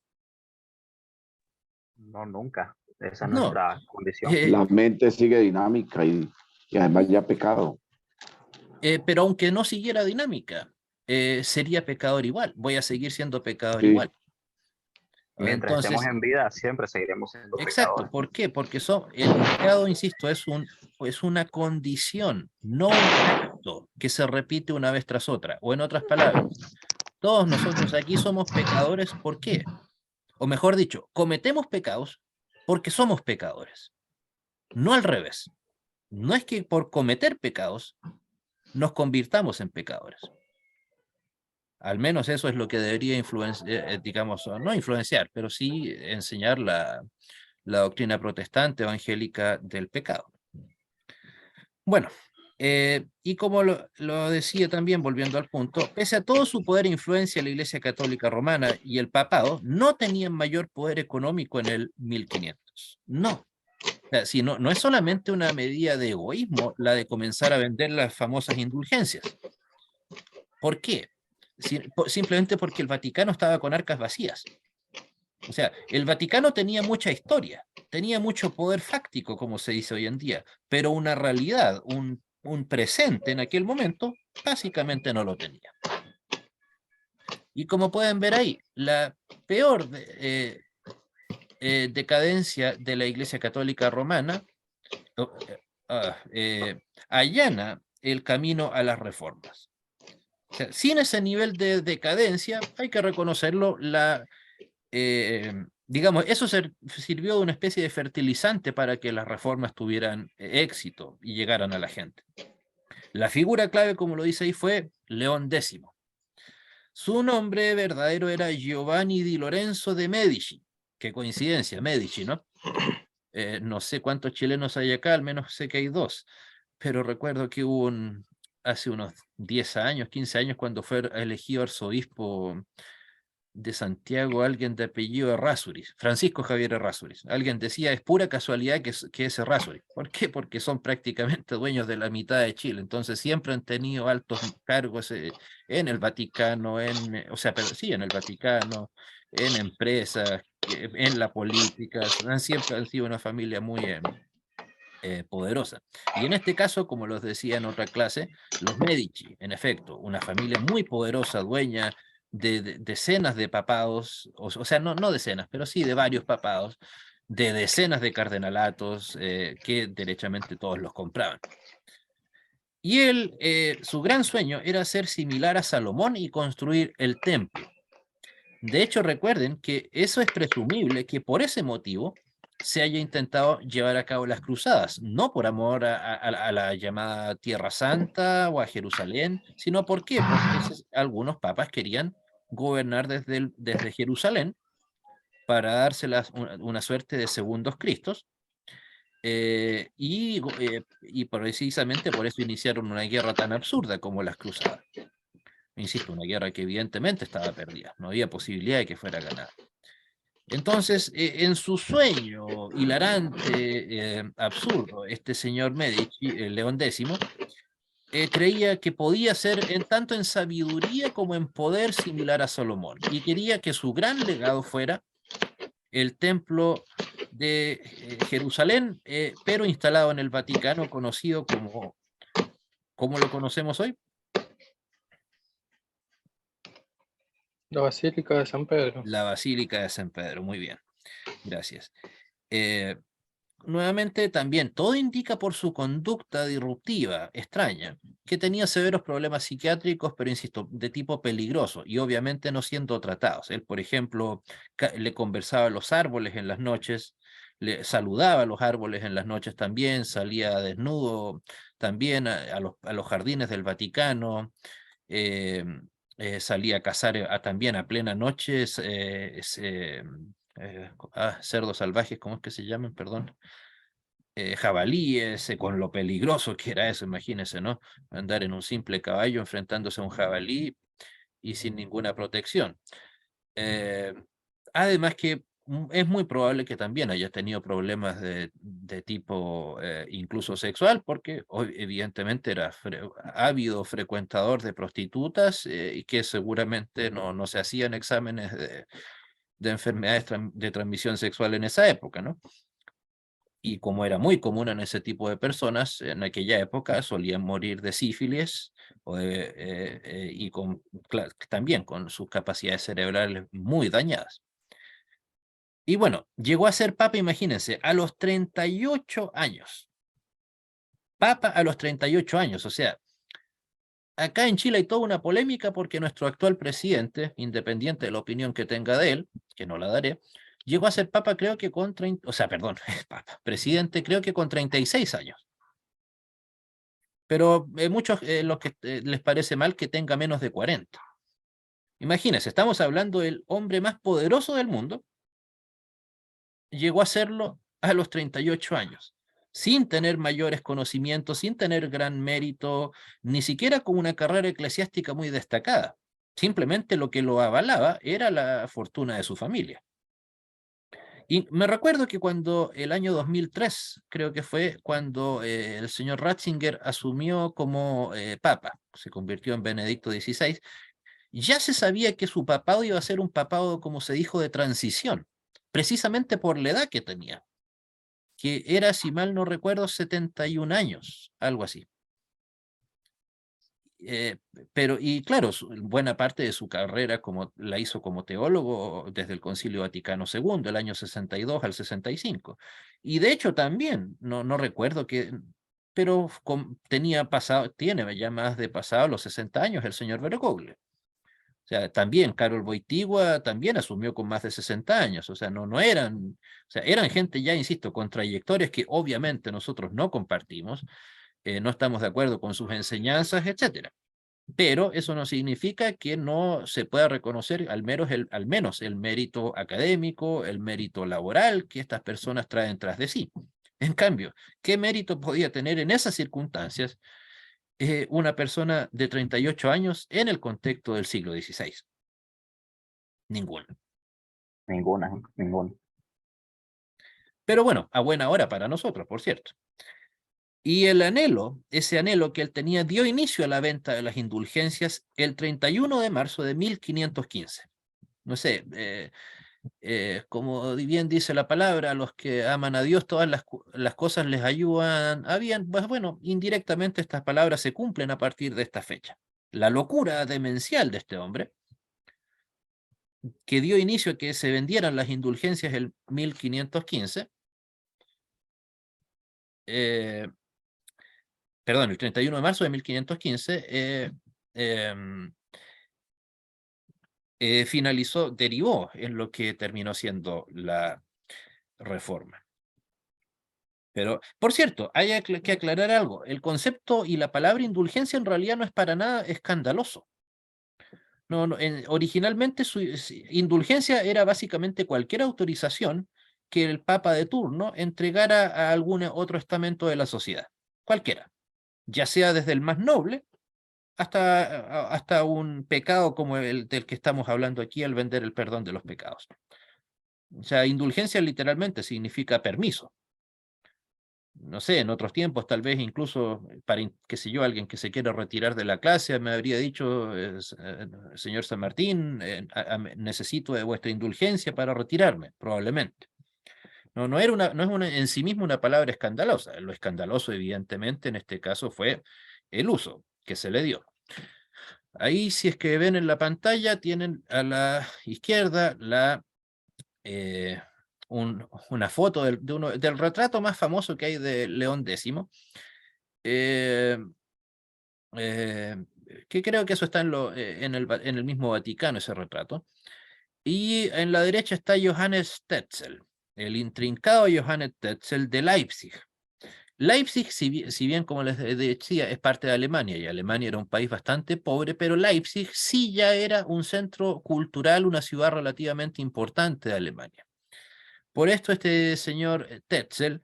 No, nunca. Esa es No. nuestra condición. La mente sigue dinámica y además ya pecado. Pero aunque no siguiera dinámica, sería pecador igual. Voy a seguir siendo pecador Sí. igual. Mientras Entonces, estemos en vida, siempre seguiremos siendo exacto. pecadores. ¿Por qué? Porque el pecado, insisto, es una condición, no un acto que se repite una vez tras otra. O en otras palabras, todos nosotros aquí somos pecadores, ¿por qué? O mejor dicho, cometemos pecados porque somos pecadores. No al revés. No es que por cometer pecados nos convirtamos en pecadores. Al menos eso es lo que debería influenciar, digamos, no influenciar, pero sí enseñar la doctrina protestante evangélica del pecado. Bueno, y como lo decía también, volviendo al punto, pese a todo su poder e influencia, la Iglesia Católica Romana y el papado no tenían mayor poder económico en el 1500. No. O sea, si no es solamente una medida de egoísmo la de comenzar a vender las famosas indulgencias. ¿Por qué? Simplemente porque el Vaticano estaba con arcas vacías. O sea, el Vaticano tenía mucha historia, tenía mucho poder fáctico, como se dice hoy en día, pero una realidad, un presente en aquel momento, básicamente no lo tenía. Y como pueden ver ahí, la peor decadencia de la Iglesia Católica Romana allana el camino a las reformas. O sea, sin ese nivel de decadencia, hay que reconocerlo, digamos, eso sirvió de una especie de fertilizante para que las reformas tuvieran éxito y llegaran a la gente. La figura clave, como lo dice ahí, fue León X. Su nombre verdadero era Giovanni di Lorenzo de Medici. Qué coincidencia, Medici, ¿no? No sé cuántos chilenos hay acá, al menos sé que hay 2, pero recuerdo que hubo hace unos 10 años, 15 años, cuando fue elegido arzobispo de Santiago, alguien de apellido Errázuriz, Francisco Javier Errázuriz. Alguien decía, es pura casualidad que es Errázuriz. ¿Por qué? Porque son prácticamente dueños de la mitad de Chile, entonces siempre han tenido altos cargos en el Vaticano, o sea, pero sí, en el Vaticano, en empresas, en la política, siempre han sido una familia muy poderosa. Y en este caso, como los decía en otra clase, los Medici, en efecto, una familia muy poderosa, dueña de decenas de papados, o sea, no decenas, pero sí de varios papados, de decenas de cardenalatos que derechamente todos los compraban. Y él, su gran sueño era ser similar a Salomón y construir el templo. De hecho, recuerden que eso es presumible que por ese motivo se haya intentado llevar a cabo las cruzadas, no por amor a la llamada Tierra Santa o a Jerusalén, sino ¿por qué? Porque algunos papas querían gobernar desde Jerusalén para dárselas una suerte de segundos Cristos, y precisamente por eso iniciaron una guerra tan absurda como las cruzadas. Insisto, una guerra que evidentemente estaba perdida, no había posibilidad de que fuera ganada. Entonces, en su sueño hilarante, absurdo, este señor Medici, León X, creía que podía ser tanto en sabiduría como en poder similar a Salomón, y quería que su gran legado fuera el templo de Jerusalén, pero instalado en el Vaticano, conocido ¿cómo lo conocemos hoy? La Basílica de San Pedro. La Basílica de San Pedro, muy bien, gracias. nuevamente también, todo indica por su conducta disruptiva, extraña, que tenía severos problemas psiquiátricos, pero insisto, de tipo peligroso, y obviamente no siendo tratados. Él, por ejemplo, le conversaba a los árboles en las noches, le saludaba a los árboles en las noches también, salía desnudo también a los jardines del Vaticano, eh, salía a cazar también a plena noche, cerdos salvajes, ¿cómo es que se llaman? Perdón. Jabalíes, con lo peligroso que era eso, imagínense, ¿no? Andar en un simple caballo enfrentándose a un jabalí y sin ninguna protección. Eh, Además que es muy probable que también haya tenido problemas de tipo incluso sexual, porque evidentemente era ávido frecuentador de prostitutas y que seguramente no se hacían exámenes de enfermedades de transmisión sexual en esa época, ¿no? Y como era muy común en ese tipo de personas, en aquella época solían morir de sífilis y también con sus capacidades cerebrales muy dañadas. Y bueno, llegó a ser papa, imagínense, a los 38 años. Papa a los 38 años, o sea, acá en Chile hay toda una polémica porque nuestro actual presidente, independiente de la opinión que tenga de él, que no la daré, llegó a ser papa creo que con 30, o sea, perdón, papa, presidente creo que con 36 años. Pero muchos los que les parece mal que tenga menos de 40. Imagínense, estamos hablando del hombre más poderoso del mundo, llegó a serlo a los 38 años, sin tener mayores conocimientos, sin tener gran mérito, ni siquiera con una carrera eclesiástica muy destacada. Simplemente lo que lo avalaba era la fortuna de su familia. Y me recuerdo que cuando el año 2003, creo que fue cuando el señor Ratzinger asumió como papa, se convirtió en Benedicto XVI, ya se sabía que su papado iba a ser un papado, como se dijo, de transición, precisamente por la edad que tenía, que era, si mal no recuerdo, 71 años, algo así. Pero, y claro, buena parte de su carrera la hizo como teólogo desde el Concilio Vaticano II, el año 62 al 65. Y de hecho también, no recuerdo que, pero tiene ya más de pasado los 60 años el señor Bergoglio. O sea, también Karol Wojtyła también asumió con más de 60 años, o sea, no eran, o sea, eran gente ya, insisto, con trayectorias que obviamente nosotros no compartimos, no estamos de acuerdo con sus enseñanzas, etcétera. Pero eso no significa que no se pueda reconocer al menos el mérito académico, el mérito laboral que estas personas traen tras de sí. En cambio, ¿qué mérito podía tener en esas circunstancias una persona de 38 años en el contexto del siglo XVI? Ninguno. Ninguna. Pero bueno, a buena hora para nosotros, por cierto. Y ese anhelo que él tenía, dio inicio a la venta de las indulgencias el 31 de marzo de 1515. No sé, como bien dice la palabra, a los que aman a Dios todas las cosas les ayudan. Pues bueno, indirectamente estas palabras se cumplen a partir de esta fecha. La locura demencial de este hombre, que dio inicio a que se vendieran las indulgencias en 1515, perdón, el 31 de marzo de 1515, derivó en lo que terminó siendo la reforma. Pero, por cierto, hay que aclarar algo. El concepto y la palabra indulgencia en realidad no es para nada escandaloso. Originalmente indulgencia era básicamente cualquier autorización que el Papa de turno entregara a algún otro estamento de la sociedad. Cualquiera. Ya sea desde el más noble hasta un pecado como el del que estamos hablando aquí al vender el perdón de los pecados. O sea, indulgencia literalmente significa permiso. No sé, en otros tiempos tal vez incluso para, qué sé yo, alguien que se quiera retirar de la clase me habría dicho, señor San Martín, necesito de vuestra indulgencia para retirarme, probablemente. No es en sí mismo una palabra escandalosa. Lo escandaloso, evidentemente, en este caso fue el uso que se le dio. Ahí, si es que ven en la pantalla, tienen a la izquierda una foto del retrato más famoso que hay de León X. Que creo que eso está en el mismo Vaticano, ese retrato. Y en la derecha está Johannes Tetzel, el intrincado Johannes Tetzel de Leipzig. Leipzig, si bien, como les decía, es parte de Alemania, y Alemania era un país bastante pobre, pero Leipzig sí ya era un centro cultural, una ciudad relativamente importante de Alemania. Por esto este señor Tetzel,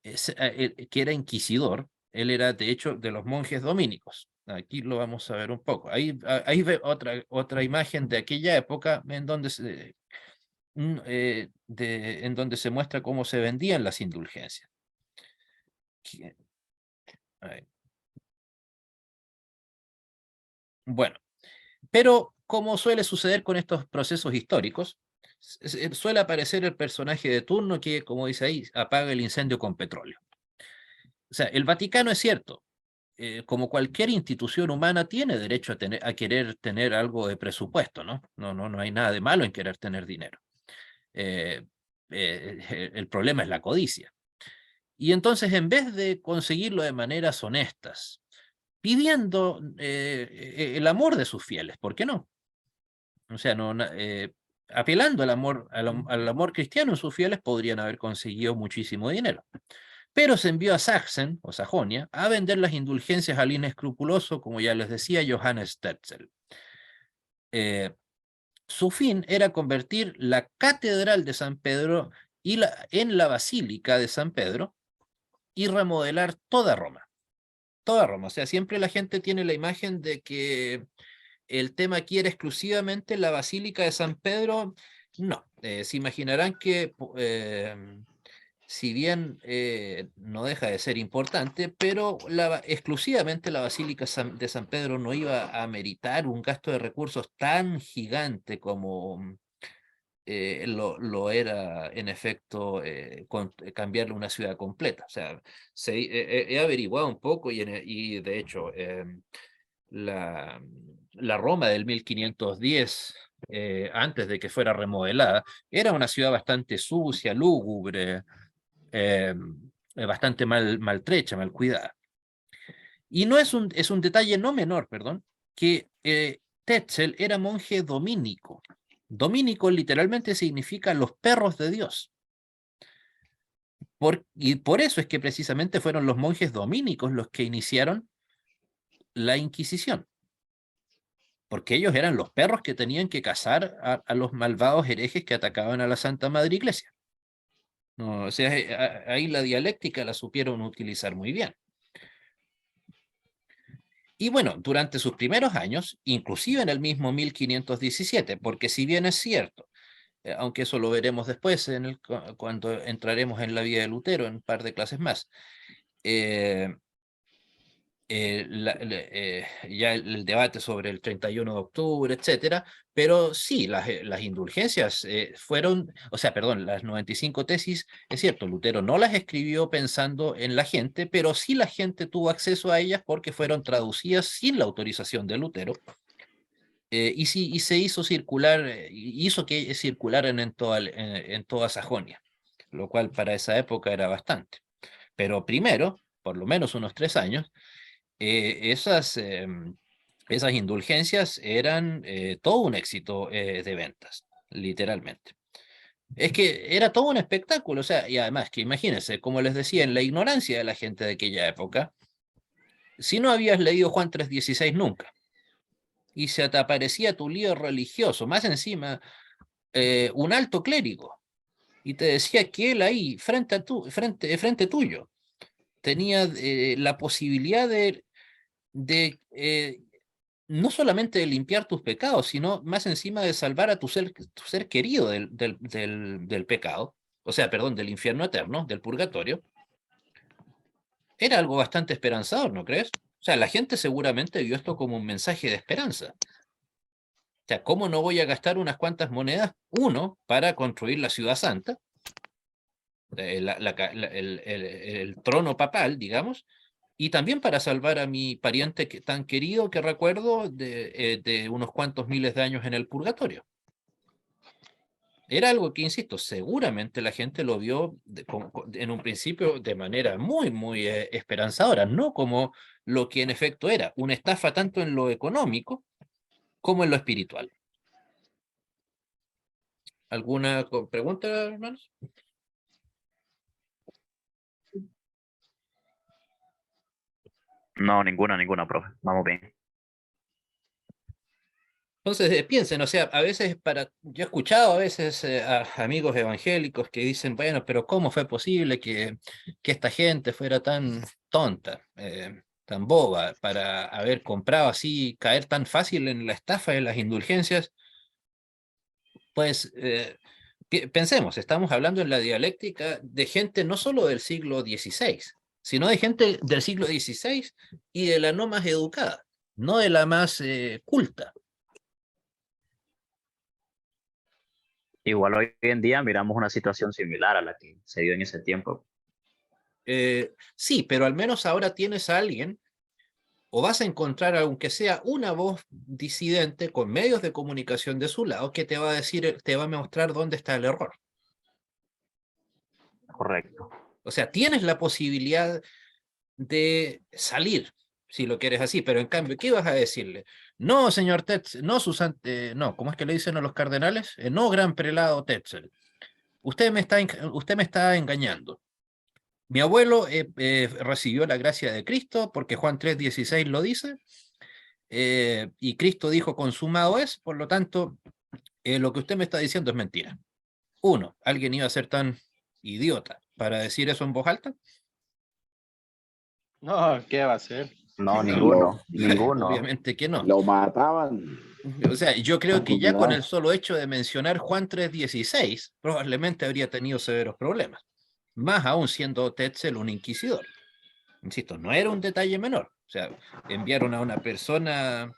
que era inquisidor, él era de hecho de los monjes dominicos. Aquí lo vamos a ver un poco. Ahí ve otra imagen de aquella época en donde en donde se muestra cómo se vendían las indulgencias. Ahí. Bueno, pero como suele suceder con estos procesos históricos, suele aparecer el personaje de turno que, como dice ahí, apaga el incendio con petróleo. O sea, el Vaticano es cierto, como cualquier institución humana tiene derecho a querer tener algo de presupuesto, ¿no? No hay nada de malo en querer tener dinero. El problema es la codicia. Y entonces, en vez de conseguirlo de maneras honestas, pidiendo el amor de sus fieles, ¿por qué no? O sea, apelando al amor cristiano en sus fieles, podrían haber conseguido muchísimo dinero. Pero se envió a Sachsen, o Sajonia, a vender las indulgencias al inescrupuloso, como ya les decía, Johannes Tetzel. Su fin era convertir la Catedral de San Pedro en la Basílica de San Pedro y remodelar toda Roma. Toda Roma. O sea, siempre la gente tiene la imagen de que el tema aquí era exclusivamente la Basílica de San Pedro. No, se imaginarán que si bien no deja de ser importante, pero exclusivamente la Basílica de San Pedro no iba a meritar un gasto de recursos tan gigante como lo era en efecto cambiarle una ciudad completa. O sea, he averiguado un poco y de hecho la Roma del 1510, antes de que fuera remodelada, era una ciudad bastante sucia, lúgubre, bastante maltrecha, mal cuidada. Y no es un detalle no menor, perdón, que Tetzel era monje dominico. Dominico literalmente significa los perros de Dios. Y por eso es que precisamente fueron los monjes dominicos los que iniciaron la Inquisición. Porque ellos eran los perros que tenían que cazar a los malvados herejes que atacaban a la Santa Madre Iglesia. No, o sea, ahí la dialéctica la supieron utilizar muy bien. Y bueno, durante sus primeros años, inclusive en el mismo 1517, porque si bien es cierto, aunque eso lo veremos después cuando entraremos en la vida de Lutero en un par de clases más, ya el debate sobre el 31 de octubre, etcétera, pero sí, las indulgencias fueron, o sea, perdón, las 95 tesis, es cierto, Lutero no las escribió pensando en la gente, pero sí la gente tuvo acceso a ellas porque fueron traducidas sin la autorización de Lutero, y se hizo circular, hizo que circularan en toda Sajonia, lo cual para esa época era bastante. Pero primero, por lo menos unos 3 años, esas indulgencias eran todo un éxito de ventas, literalmente. Es que era todo un espectáculo, o sea, y además que imagínense, como les decía, en la ignorancia de la gente de aquella época, si no habías leído Juan 3:16 nunca, y se te aparecía tu líder religioso, más encima, un alto clérigo, y te decía que él ahí, frente tuyo, tenía la posibilidad de no solamente de limpiar tus pecados, sino más encima de salvar a tu ser querido del pecado, o sea, perdón, del infierno eterno, del purgatorio, era algo bastante esperanzador, ¿no crees? O sea, la gente seguramente vio esto como un mensaje de esperanza. O sea, ¿cómo no voy a gastar unas cuantas monedas? Uno, para construir la ciudad santa, el trono papal, digamos, y también para salvar a mi pariente tan querido que recuerdo de unos cuantos miles de años en el purgatorio. Era algo que, insisto, seguramente la gente lo vio en un principio de manera muy, muy esperanzadora, no como lo que en efecto era, una estafa tanto en lo económico como en lo espiritual. ¿Alguna pregunta, hermanos? No, ninguna, profe. Vamos bien. Entonces, piensen, o sea, a veces yo he escuchado a veces a amigos evangélicos que dicen, bueno, pero ¿cómo fue posible que esta gente fuera tan tonta, tan boba, para haber comprado así, caer tan fácil en la estafa de las indulgencias? Pues pensemos, estamos hablando en la dialéctica de gente no solo del siglo XVI, sino de gente del siglo XVI y de la no más educada, no de la más culta. Igual hoy en día miramos una situación similar a la que se dio en ese tiempo. Sí, pero al menos ahora tienes a alguien, o vas a encontrar, aunque sea una voz disidente con medios de comunicación de su lado, que te va a decir, te va a mostrar dónde está el error. Correcto. O sea, tienes la posibilidad de salir, si lo quieres así, pero en cambio, ¿qué vas a decirle? No, señor Tetzel, no, no, ¿cómo es que le dicen a los cardenales? No, gran prelado Tetzel. Usted me está engañando. Mi abuelo recibió la gracia de Cristo porque Juan 3:16 lo dice, y Cristo dijo consumado es, por lo tanto, lo que usted me está diciendo es mentira. Uno, ¿alguien iba a ser tan idiota para decir eso en voz alta? No, ¿qué va a ser? No, Lo, ninguno. Obviamente que no. lo mataban. O sea, yo creo que ya con el Puñaladas. solo hecho de mencionar Juan 3:16, probablemente habría tenido severos problemas, más aún siendo Tetzel un inquisidor. Insisto, no era un detalle menor. O sea, enviaron a una persona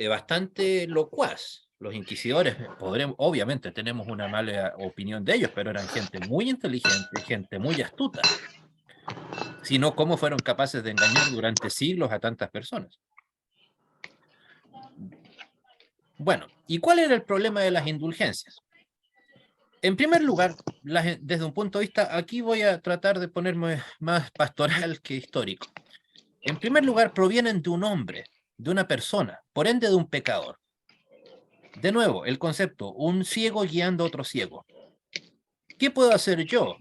bastante locuaz. Los inquisidores, obviamente tenemos una mala opinión de ellos, pero eran gente muy inteligente, gente muy astuta. Si no, ¿cómo fueron capaces de engañar durante siglos a tantas personas? Bueno, ¿y cuál era el problema de las indulgencias? En primer lugar, desde un punto de vista, aquí voy a tratar de ponerme más pastoral que histórico. En primer lugar, provienen de un hombre, de una persona, por ende de un pecador. De nuevo, el concepto, un ciego guiando a otro ciego. ¿Qué puedo hacer yo,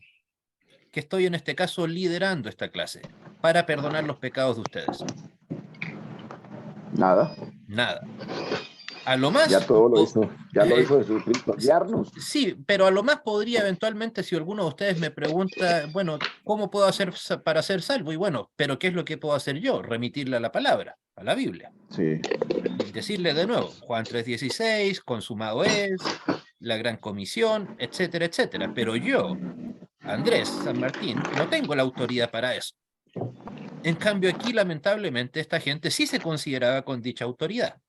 que estoy en este caso liderando esta clase, para perdonar los pecados de ustedes? Nada. Nada. A lo más... Ya todo lo hizo. Ya lo hizo Jesucristo. Guiarnos. Sí, pero a lo más podría eventualmente, si alguno de ustedes me pregunta, bueno, ¿cómo puedo hacer para ser salvo? Y bueno, pero ¿qué es lo que puedo hacer yo? Remitirle a la palabra, a la Biblia. Sí. Decirle de nuevo, Juan 3:16, consumado es, la gran comisión, etcétera, etcétera. Pero yo, Andrés San Martín, no tengo la autoridad para eso. En cambio, aquí, lamentablemente, esta gente sí se consideraba con dicha autoridad.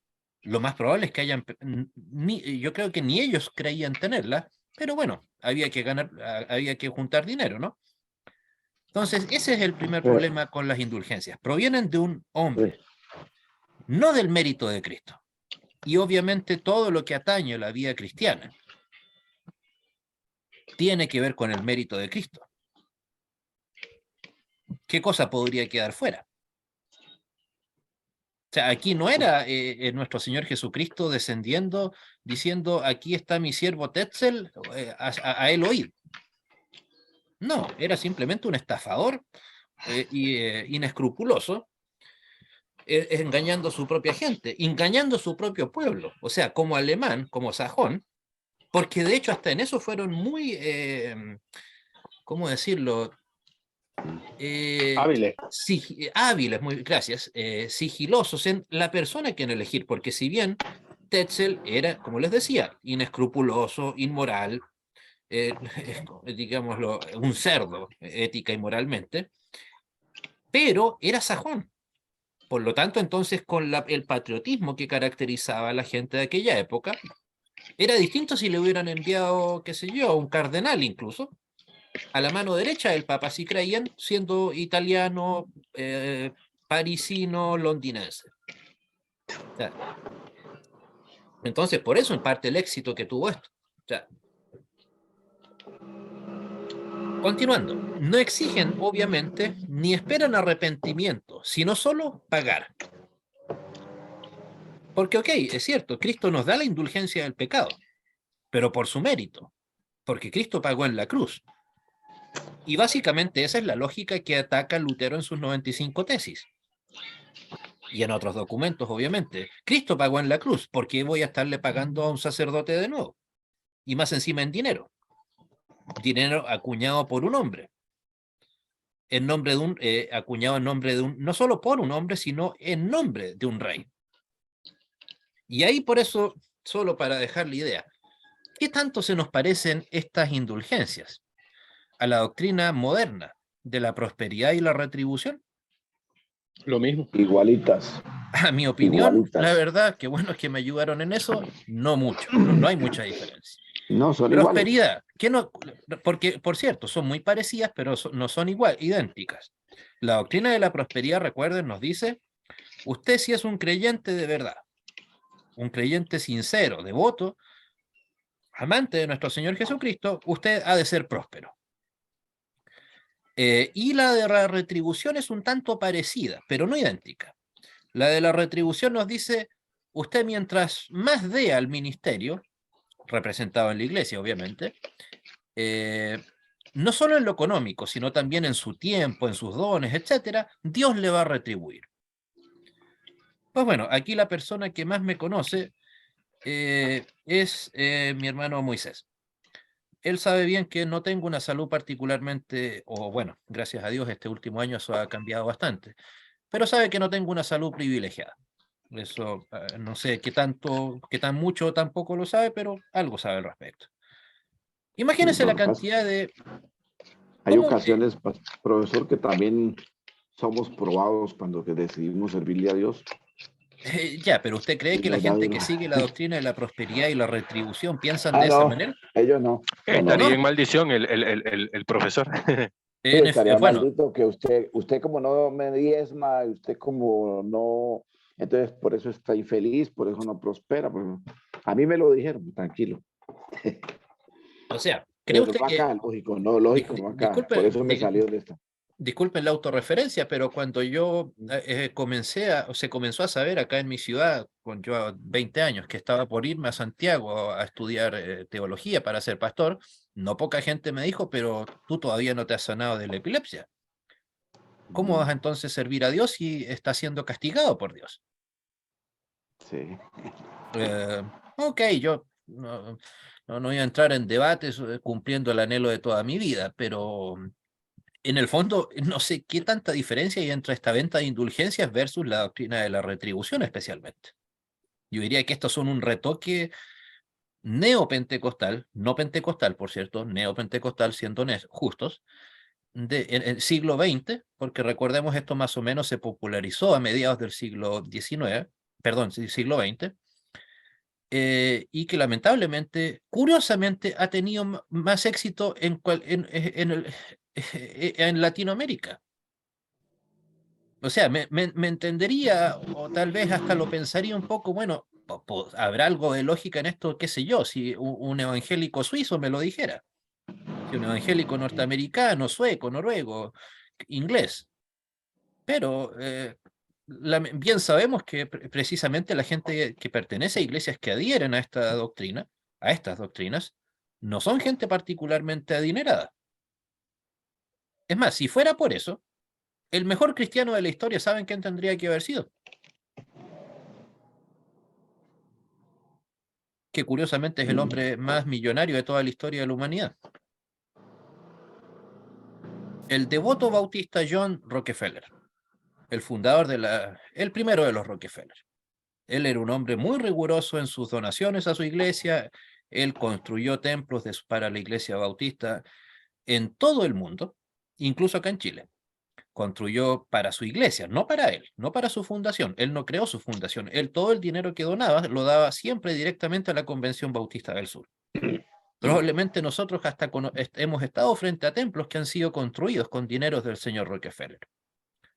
Lo más probable es que yo creo que ni ellos creían tenerla, pero bueno, había que juntar dinero, ¿no? Entonces, ese es el primer problema con las indulgencias. Provienen de un hombre, no del mérito de Cristo. Y obviamente todo lo que atañe a la vida cristiana tiene que ver con el mérito de Cristo. ¿Qué cosa podría quedar fuera? O sea, aquí no era nuestro Señor Jesucristo descendiendo, diciendo, aquí está mi siervo Tetzel, a él oíd. No, era simplemente un estafador inescrupuloso, engañando a su propia gente, engañando a su propio pueblo. O sea, como alemán, como sajón, porque de hecho hasta en eso fueron muy, ¿cómo decirlo? Hábiles. Hábiles, muy gracias, sigilosos en la persona que en elegir, porque si bien Tetzel era, como les decía, inescrupuloso, inmoral, digámoslo, un cerdo ética y moralmente, pero era sajón. Por lo tanto, entonces, con el patriotismo que caracterizaba a la gente de aquella época, era distinto si le hubieran enviado, qué sé yo, un cardenal incluso, a la mano derecha del Papa, si creían, siendo italiano, parisino, londinense. O sea, entonces, por eso en parte el éxito que tuvo esto. O sea, Continuando, no exigen, obviamente, ni esperan arrepentimiento, sino solo pagar. Porque, ok, es cierto, Cristo nos da la indulgencia del pecado, pero por su mérito, porque Cristo pagó en la cruz. Y básicamente esa es la lógica que ataca Lutero en sus 95 tesis. Y en otros documentos, obviamente. Cristo pagó en la cruz, ¿por qué voy a estarle pagando a un sacerdote de nuevo? Y más encima en dinero. Dinero acuñado por un hombre. En nombre de un, acuñado en nombre de un, no solo por un hombre, sino en nombre de un rey. Y ahí por eso, solo para dejar la idea, ¿qué tanto se nos parecen estas indulgencias a la doctrina moderna de la prosperidad y la retribución? Lo mismo. Igualitas, A mi opinión, igualitas. la verdad, que bueno es que me ayudaron en eso, no mucho, no hay mucha diferencia. No, son iguales. Prosperidad, que no, porque, por cierto, son muy parecidas, pero no son igual, idénticas. La doctrina de la prosperidad, recuerden, nos dice, usted si es un creyente de verdad, un creyente sincero, devoto, amante de nuestro Señor Jesucristo, usted ha de ser próspero. Y la de la retribución es un tanto parecida, pero no idéntica. La de la retribución nos dice, usted mientras más dé al ministerio, representado en la iglesia, obviamente, no solo en lo económico, sino también en su tiempo, en sus dones, etcétera, Dios le va a retribuir. Pues bueno, aquí la persona que más me conoce es mi hermano Moisés. Él sabe bien que no tengo una salud particularmente, o bueno, gracias a Dios este último año eso ha cambiado bastante, pero sabe que no tengo una salud privilegiada. Eso no sé qué tanto, qué tan mucho o tampoco lo sabe, pero algo sabe al respecto. Imagínense la cantidad de... Hay ¿cómo, ocasiones, profesor, que también somos probados cuando que decidimos servirle a Dios. ya, pero ¿usted cree Y que la nos da gente duro. que sigue la doctrina de la prosperidad y la retribución piensan Ah, de esa no, manera? ellos no. No, no. Estaría No. en maldición el profesor. Sí, estaría Bueno, maldito que usted como no me diezma, usted como no, entonces por eso está infeliz, por eso no prospera. A mí me lo dijeron, tranquilo. o sea, ¿cree Pero usted no que... acá, lógico, no, lógico, no acá. Por eso me salió de esta. Disculpen la autorreferencia, pero cuando yo se comenzó a saber acá en mi ciudad, con yo a 20 años, que estaba por irme a Santiago a estudiar teología para ser pastor, no poca gente me dijo, pero tú todavía no te has sanado de la epilepsia. ¿Cómo vas a entonces servir a Dios si estás siendo castigado por Dios? Sí. Ok, yo no voy a entrar en debates cumpliendo el anhelo de toda mi vida, pero en el fondo no sé qué tanta diferencia hay entre esta venta de indulgencias versus la doctrina de la retribución especialmente. Yo diría que estos son un retoque neopentecostal, no pentecostal, por cierto, neopentecostal, siendo justos, en el siglo XX, porque recordemos esto más o menos se popularizó a mediados del siglo XIX, perdón, siglo XX, y que lamentablemente, curiosamente, ha tenido más éxito en Latinoamérica. O sea, me entendería, o tal vez hasta lo pensaría un poco, bueno, habrá algo de lógica en esto, qué sé yo, si un evangélico suizo me lo dijera, si un evangélico norteamericano, sueco, noruego, inglés. Pero bien sabemos que precisamente la gente que pertenece a iglesias que adhieren a esta doctrina, a estas doctrinas, no son gente particularmente adinerada. Es más, si fuera por eso, el mejor cristiano de la historia, ¿saben quién tendría que haber sido? Que curiosamente es el hombre más millonario de toda la historia de la humanidad. El devoto bautista John Rockefeller, el fundador el primero de los Rockefeller. Él era un hombre muy riguroso en sus donaciones a su iglesia. Él construyó templos para la iglesia bautista en todo el mundo, incluso acá en Chile. Construyó para su iglesia, no para él, no para su fundación. Él no creó su fundación. Él todo el dinero que donaba lo daba siempre directamente a la Convención Bautista del Sur. Probablemente nosotros hasta hemos estado frente a templos que han sido construidos con dineros del señor Rockefeller.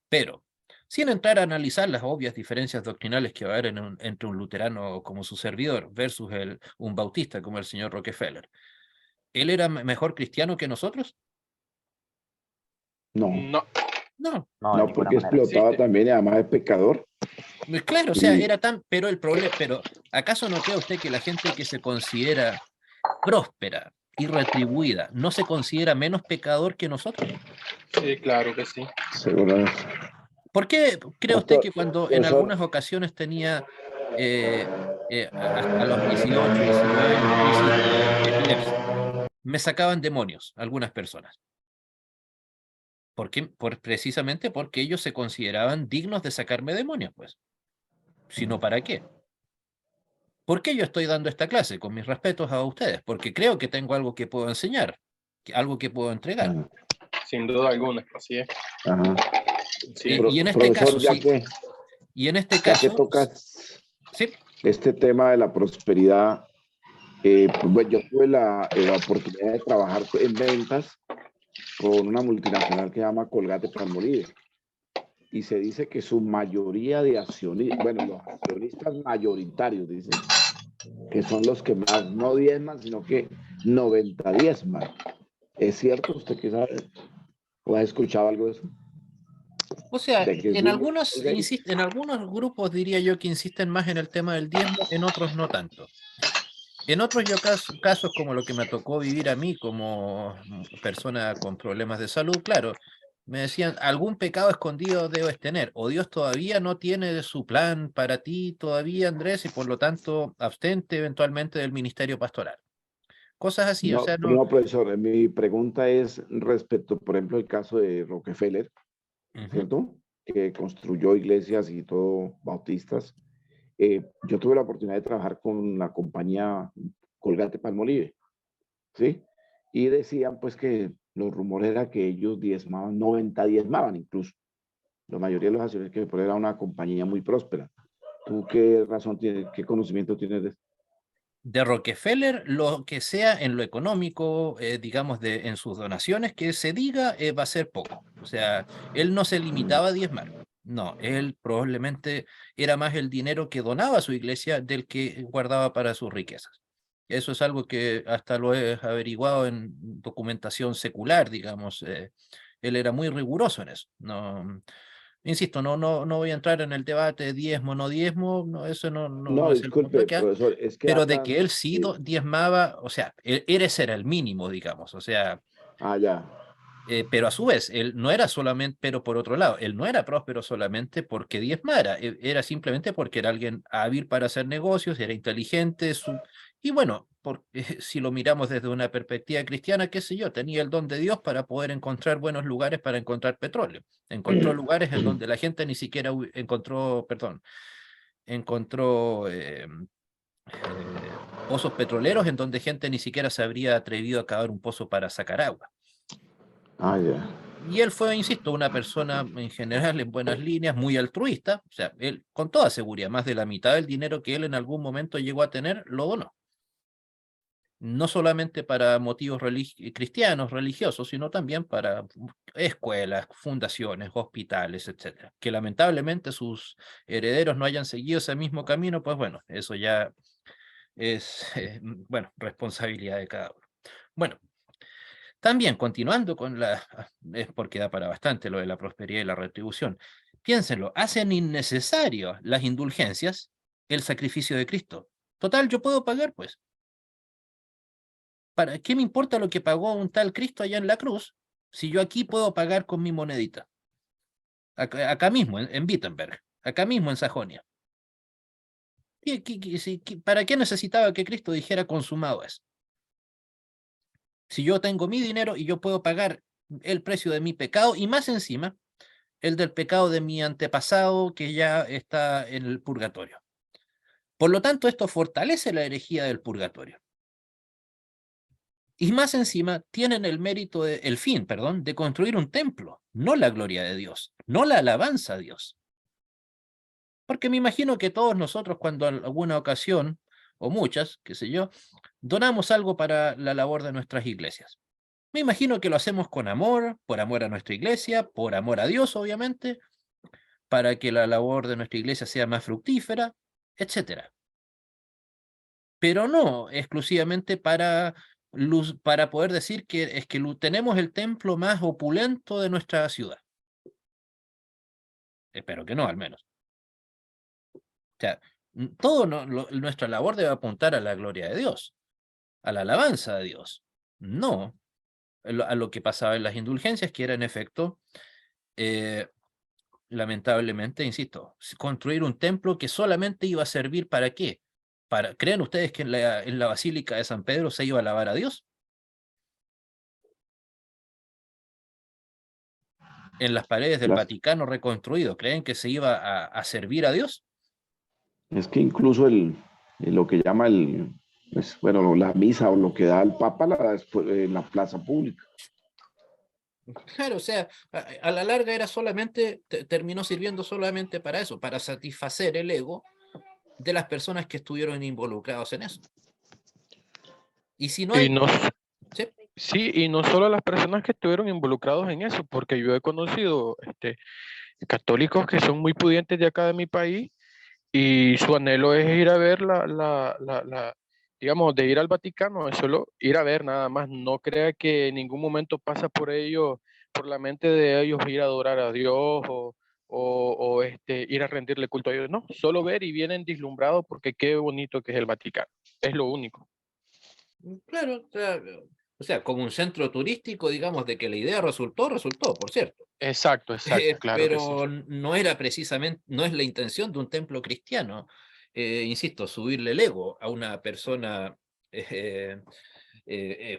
Pero, sin entrar a analizar las obvias diferencias doctrinales que va a haber entre un luterano como su servidor versus un bautista como el señor Rockefeller, ¿Él era mejor cristiano que nosotros? No, No, No. No, de no, ninguna porque manera. explotaba Existe. también y además es pecador. Claro, o sea, Y era tan, pero el problema, pero ¿acaso no cree usted que la gente que se considera próspera y retribuida no se considera menos pecador que nosotros? sí, claro que sí. seguro. ¿Por qué cree usted Pastor, que cuando en profesor, algunas ocasiones tenía a los 18, 19 años, crisis de epilepsia, me sacaban demonios algunas personas? ¿Por qué? Precisamente porque ellos se consideraban dignos de sacarme demonios, pues. Si no, ¿para qué? ¿Por qué yo estoy dando esta clase? Con mis respetos a ustedes, porque creo que tengo algo que puedo enseñar, algo que puedo entregar. ajá, Sin duda alguna, así es. ajá. Sí. Y en este Profesor, caso, sí, y en este ya que caso, tocas sí, este tema de la prosperidad, pues, bueno, yo tuve la oportunidad de trabajar en ventas con una multinacional que se llama Colgate-Palmolive y se dice que su mayoría de accionistas, bueno, los accionistas mayoritarios, dicen, que son los que más no diezman, sino que 90 diezman. ¿Es cierto? ¿Usted qué sabe? ¿O ha escuchado algo de eso? o sea, De que es en duro algunos, Colgate. en algunos grupos diría yo que insisten más en el tema del diezmo, en otros no tanto. En otros casos, como lo que me tocó vivir a mí como persona con problemas de salud, claro, me decían, algún pecado escondido debes tener, o Dios todavía no tiene su plan para ti todavía, Andrés, y por lo tanto abstente eventualmente del ministerio pastoral. Cosas así, o No, sea, no. no, profesor, mi pregunta es respecto, por ejemplo, el caso de Rockefeller, Ujú. ¿cierto? Que construyó iglesias y todo, bautistas. Yo tuve la oportunidad de trabajar con la compañía Colgate-Palmolive, ¿sí? Y decían pues que los rumores era que ellos diezmaban, 90 diezmaban incluso. La mayoría de los accionistas que era una compañía muy próspera. ¿Tú qué razón tienes, qué conocimiento tienes de eso? De Rockefeller, lo que sea en lo económico, digamos, en sus donaciones, que se diga, va a ser poco. O sea, él no se limitaba a diezmar. No, él probablemente era más el dinero que donaba a su iglesia del que guardaba para sus riquezas. Eso es algo que hasta lo he averiguado en documentación secular, digamos. Él era muy riguroso en eso. No, insisto, no voy a entrar en el debate de diezmo, no diezmo, no, eso no No, es el punto disculpe, acá, profesor, es que pero de que hablan, él sí diezmaba, o sea, ese era el mínimo, digamos, o sea, ya, pero a su vez, él no era solamente, pero por otro lado, él no era próspero solamente porque diezmara, era simplemente porque era alguien hábil para hacer negocios, era inteligente, y bueno, si lo miramos desde una perspectiva cristiana, qué sé yo, tenía el don de Dios para poder encontrar buenos lugares para encontrar petróleo. Encontró lugares en donde la gente ni siquiera encontró, perdón, encontró pozos petroleros en donde gente ni siquiera se habría atrevido a cavar un pozo para sacar agua. ya. Y él fue, insisto, una persona en general en buenas líneas, muy altruista, o sea, él con toda seguridad, más de la mitad del dinero que él en algún momento llegó a tener, lo donó. No solamente para motivos cristianos, religiosos, sino también para escuelas, fundaciones, hospitales, etcétera. Que lamentablemente sus herederos no hayan seguido ese mismo camino, pues bueno, eso ya es, bueno, responsabilidad de cada uno. Bueno, también continuando con es porque da para bastante lo de la prosperidad y la retribución. Piénsenlo, hacen innecesario las indulgencias, el sacrificio de Cristo. Total, yo puedo pagar, pues. ¿Para qué me importa lo que pagó un tal Cristo allá en la cruz si yo aquí puedo pagar con mi monedita? Acá mismo, en Wittenberg, acá mismo en Sajonia. ¿Para qué necesitaba que Cristo dijera consumado es? Si yo tengo mi dinero y yo puedo pagar el precio de mi pecado y más encima el del pecado de mi antepasado que ya está en el purgatorio. Por lo tanto, esto fortalece la herejía del purgatorio. Y más encima tienen el mérito, el fin, perdón, de construir un templo, no la gloria de Dios, no la alabanza a Dios. Porque me imagino que todos nosotros cuando en alguna ocasión, o muchas, qué sé yo, donamos algo para la labor de nuestras iglesias. Me imagino que lo hacemos con amor, por amor a nuestra iglesia, por amor a Dios, obviamente, para que la labor de nuestra iglesia sea más fructífera, etcétera. Pero no exclusivamente para para poder decir que es que tenemos el templo más opulento de nuestra ciudad. Espero que no, al menos. O sea, todo nuestra labor debe apuntar a la gloria de Dios, a la alabanza de Dios, no a lo que pasaba en las indulgencias, que era en efecto, lamentablemente, insisto, construir un templo que solamente iba a servir ¿para qué? ¿Creen ustedes que en la Basílica de San Pedro se iba a alabar a Dios? En las paredes del Las- Vaticano reconstruido, ¿creen que se iba a servir a Dios? Es que incluso lo que llama pues, bueno, la misa o lo que da el Papa la da después en la plaza pública. Claro, o sea, a la larga era solamente, terminó sirviendo solamente para eso, para satisfacer el ego de las personas que estuvieron involucrados en eso. Y si no Y hay... no, ¿Sí? sí, y no solo las personas que estuvieron involucrados en eso, porque yo he conocido católicos que son muy pudientes de acá de mi país y su anhelo es ir a ver digamos, de ir al Vaticano, es solo ir a ver nada más. No crea que en ningún momento pasa por ellos, por la mente de ellos ir a adorar a Dios o ir a rendirle culto a Dios. No, solo ver y vienen deslumbrados porque qué bonito que es el Vaticano. Es lo único. Claro, o sea, como un centro turístico, digamos, de que la idea resultó, por cierto. Exacto, exacto, claro que sí. Pero no era precisamente, no es la intención de un templo cristiano, insisto, subirle el ego a una persona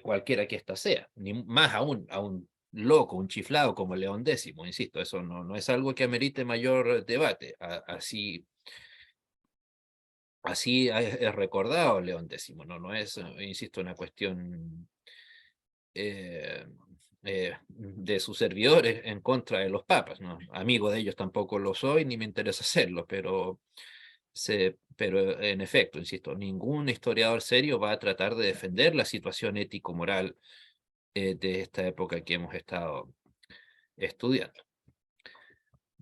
cualquiera que ésta sea, ni más aún a un loco, un chiflado como León X, insisto, eso no es algo que amerite mayor debate, así es recordado León X, no es, insisto, una cuestión de sus servidores en contra de los papas, ¿no? Amigo de ellos tampoco lo soy, ni me interesa hacerlo, pero en efecto, insisto, ningún historiador serio va a tratar de defender la situación ético-moral de esta época que hemos estado estudiando.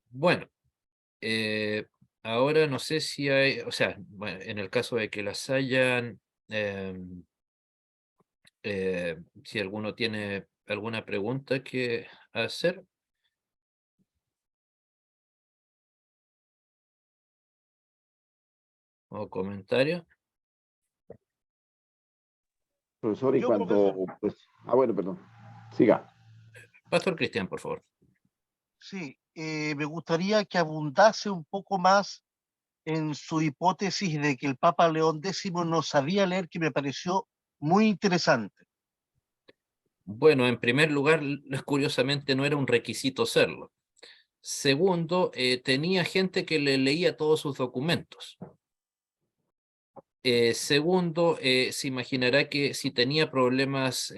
Bueno, ahora no sé si hay, o sea, bueno, en el caso de que las hayan, si alguno tiene alguna pregunta que hacer o comentario. Profesor, y Yo, profesor, cuando, pues, bueno, perdón, siga. Pastor Cristian, por favor. sí, me gustaría que abundase un poco más en su hipótesis de que el Papa León X no sabía leer, que me pareció muy interesante. Bueno, en primer lugar, curiosamente no era un requisito serlo. Segundo, tenía gente que le leía todos sus documentos. Segundo, se imaginará que si tenía problemas,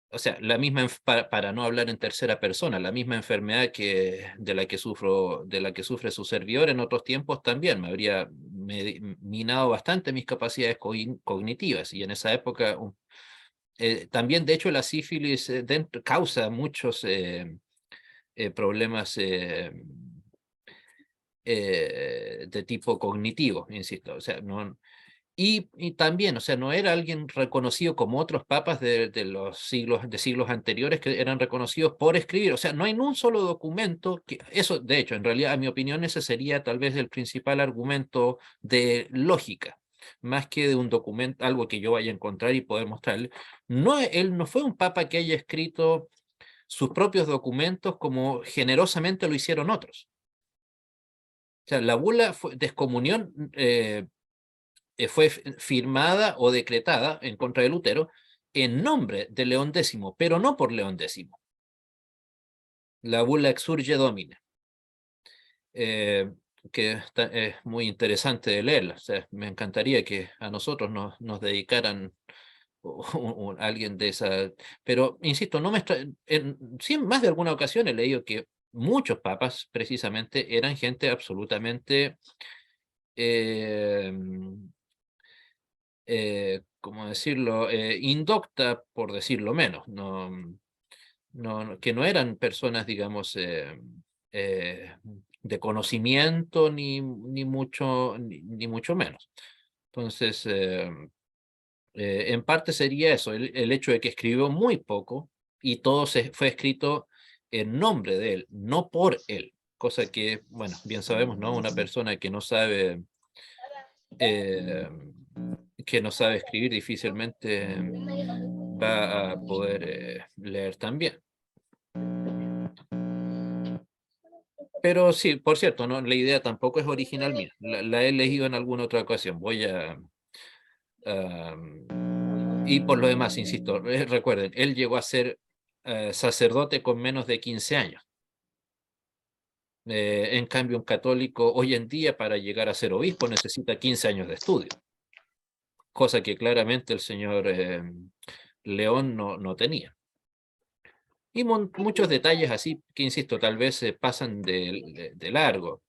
o sea, la misma, para no hablar en tercera persona, la misma enfermedad de la que sufre su servidor en otros tiempos también me habría minado bastante mis capacidades cognitivas, y en esa época también, de hecho, la sífilis causa muchos problemas de tipo cognitivo, insisto. O sea, y también, o sea, no era alguien reconocido como otros papas de los siglos anteriores que eran reconocidos por escribir. O sea, no hay un solo documento que, eso, de hecho, en realidad, a mi opinión, ese sería tal vez el principal argumento de lógica, más que de un documento, algo que yo vaya a encontrar y poder mostrarle. No, él no fue un papa que haya escrito sus propios documentos como generosamente lo hicieron otros. O sea, la bula de excomunión fue firmada o decretada en contra de Lutero en nombre de León X, pero no por León X. La bula Exsurge Domine, eh, que es muy interesante de leerla. O sea, me encantaría que a nosotros nos dedicaran alguien de esa. Pero, insisto, no me sí, en más de alguna ocasión he leído que muchos papas precisamente eran gente absolutamente eh, ¿cómo decirlo? Indocta, por decirlo menos, que no eran personas, digamos, de conocimiento, ni mucho menos. Entonces, En parte sería eso, el hecho de que escribió muy poco y todo fue escrito en nombre de él, no por él. Cosa que, bueno, bien sabemos, ¿no? Una persona eh, que no sabe escribir difícilmente va a poder leer también. Pero sí, por cierto, ¿no? La idea tampoco es original mía. La he leído en alguna otra ocasión. Y por lo demás, insisto, recuerden, él llegó a ser sacerdote con menos de 15 años. En cambio, un católico hoy en día para llegar a ser obispo necesita 15 años de estudio, cosa que claramente el señor León no tenía. Y muchos detalles así que, insisto, tal vez se pasan de largo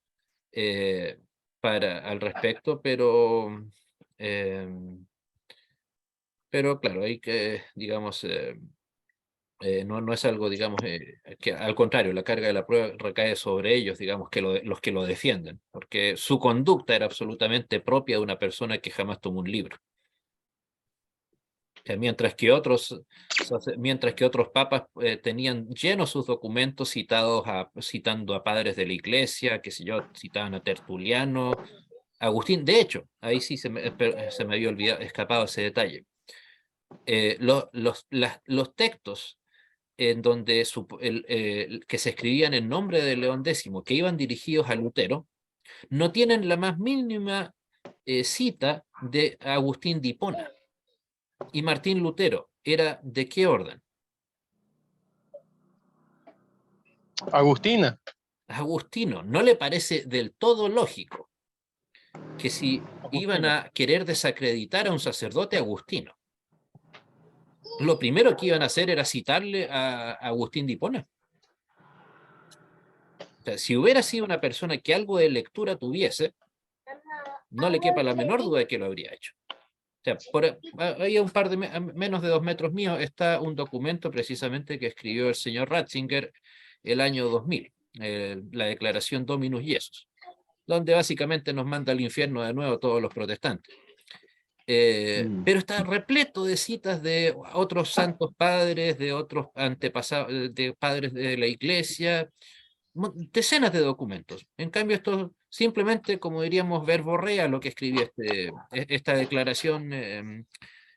al respecto, eh, pero claro, hay que, digamos, no es algo, digamos, que al contrario, la carga de la prueba recae sobre ellos, digamos, los que lo defienden, porque su conducta era absolutamente propia de una persona que jamás tomó un libro. Mientras que otros papas tenían llenos sus documentos citando a padres de la iglesia, qué sé yo, citaban a Tertuliano, Agustín. De hecho, ahí sí se me había escapado ese detalle. Los textos en donde que se escribían en nombre de León X, que iban dirigidos a Lutero, no tienen la más mínima cita de Agustín de Hipona. Y Martín Lutero, ¿era de qué orden? Agustina. Agustino. ¿No le parece del todo lógico que si iban a querer desacreditar a un sacerdote agustino, lo primero que iban a hacer era citarle a Agustín de Hipona? O sea, si hubiera sido una persona que algo de lectura tuviese, no le quepa la menor duda de que lo habría hecho. O sea, ahí a un par de menos de 2 metros míos está un documento precisamente que escribió el señor Ratzinger el año 2000, la declaración Dominus Iesus, donde básicamente nos manda al infierno de nuevo todos los protestantes. Pero está repleto de citas de otros santos padres, de otros antepasados, de padres de la iglesia, decenas de documentos. En cambio, esto simplemente, como diríamos, verborrea lo que escribió esta declaración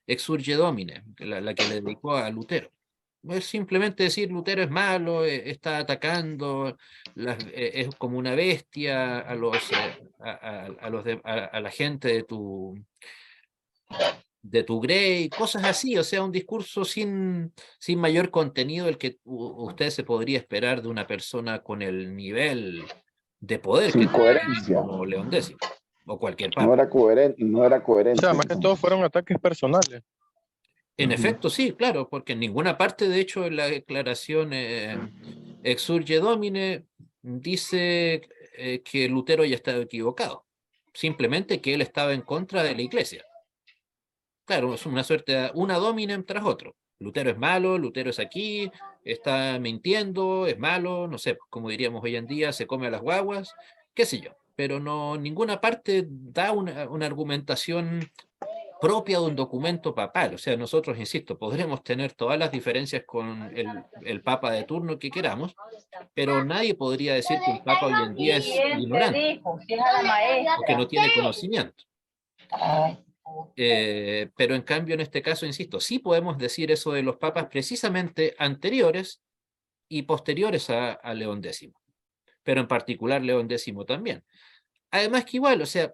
Exsurge Domine, la que le dedicó a Lutero. Es simplemente decir Lutero es malo, está atacando, es como una bestia a la gente de tu Grey, cosas así, o sea, un discurso sin mayor contenido el que usted se podría esperar de una persona con el nivel de poder que Sin tiene alguien coherencia. como León X o cualquier No papa. era coherente, no era O coherente. sea, más que todo fueron ataques personales. En efecto, sí, claro, porque en ninguna parte, de hecho, en la declaración Exsurge Domine dice que Lutero haya estado equivocado, simplemente que él estaba en contra de la iglesia. Claro, es una suerte de una dominem tras otro. Lutero es malo, Lutero es aquí, está mintiendo, es malo, no sé, como diríamos hoy en día, se come a las guaguas, qué sé yo. Pero no, ninguna parte da una argumentación propia de un documento papal. O sea, nosotros, insisto, podremos tener todas las diferencias con el papa de turno que queramos, pero nadie podría decir que un papa hoy en día es ignorante o que no tiene conocimiento. Pero en cambio, en este caso, insisto, sí podemos decir eso de los papas precisamente anteriores y posteriores a León X, pero en particular León X también. Además que igual, o sea,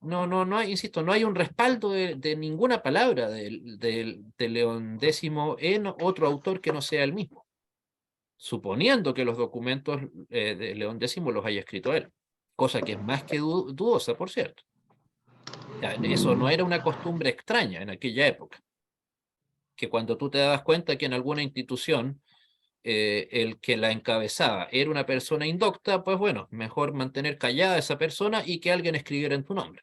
no hay, insisto, no hay un respaldo de ninguna palabra de León X en otro autor que no sea el mismo, suponiendo que los documentos de León X los haya escrito él, cosa que es más que dudosa, por cierto. Eso no era una costumbre extraña en aquella época, que cuando tú te das cuenta que en alguna institución el que la encabezaba era una persona indocta, pues bueno, mejor mantener callada a esa persona y que alguien escribiera en tu nombre.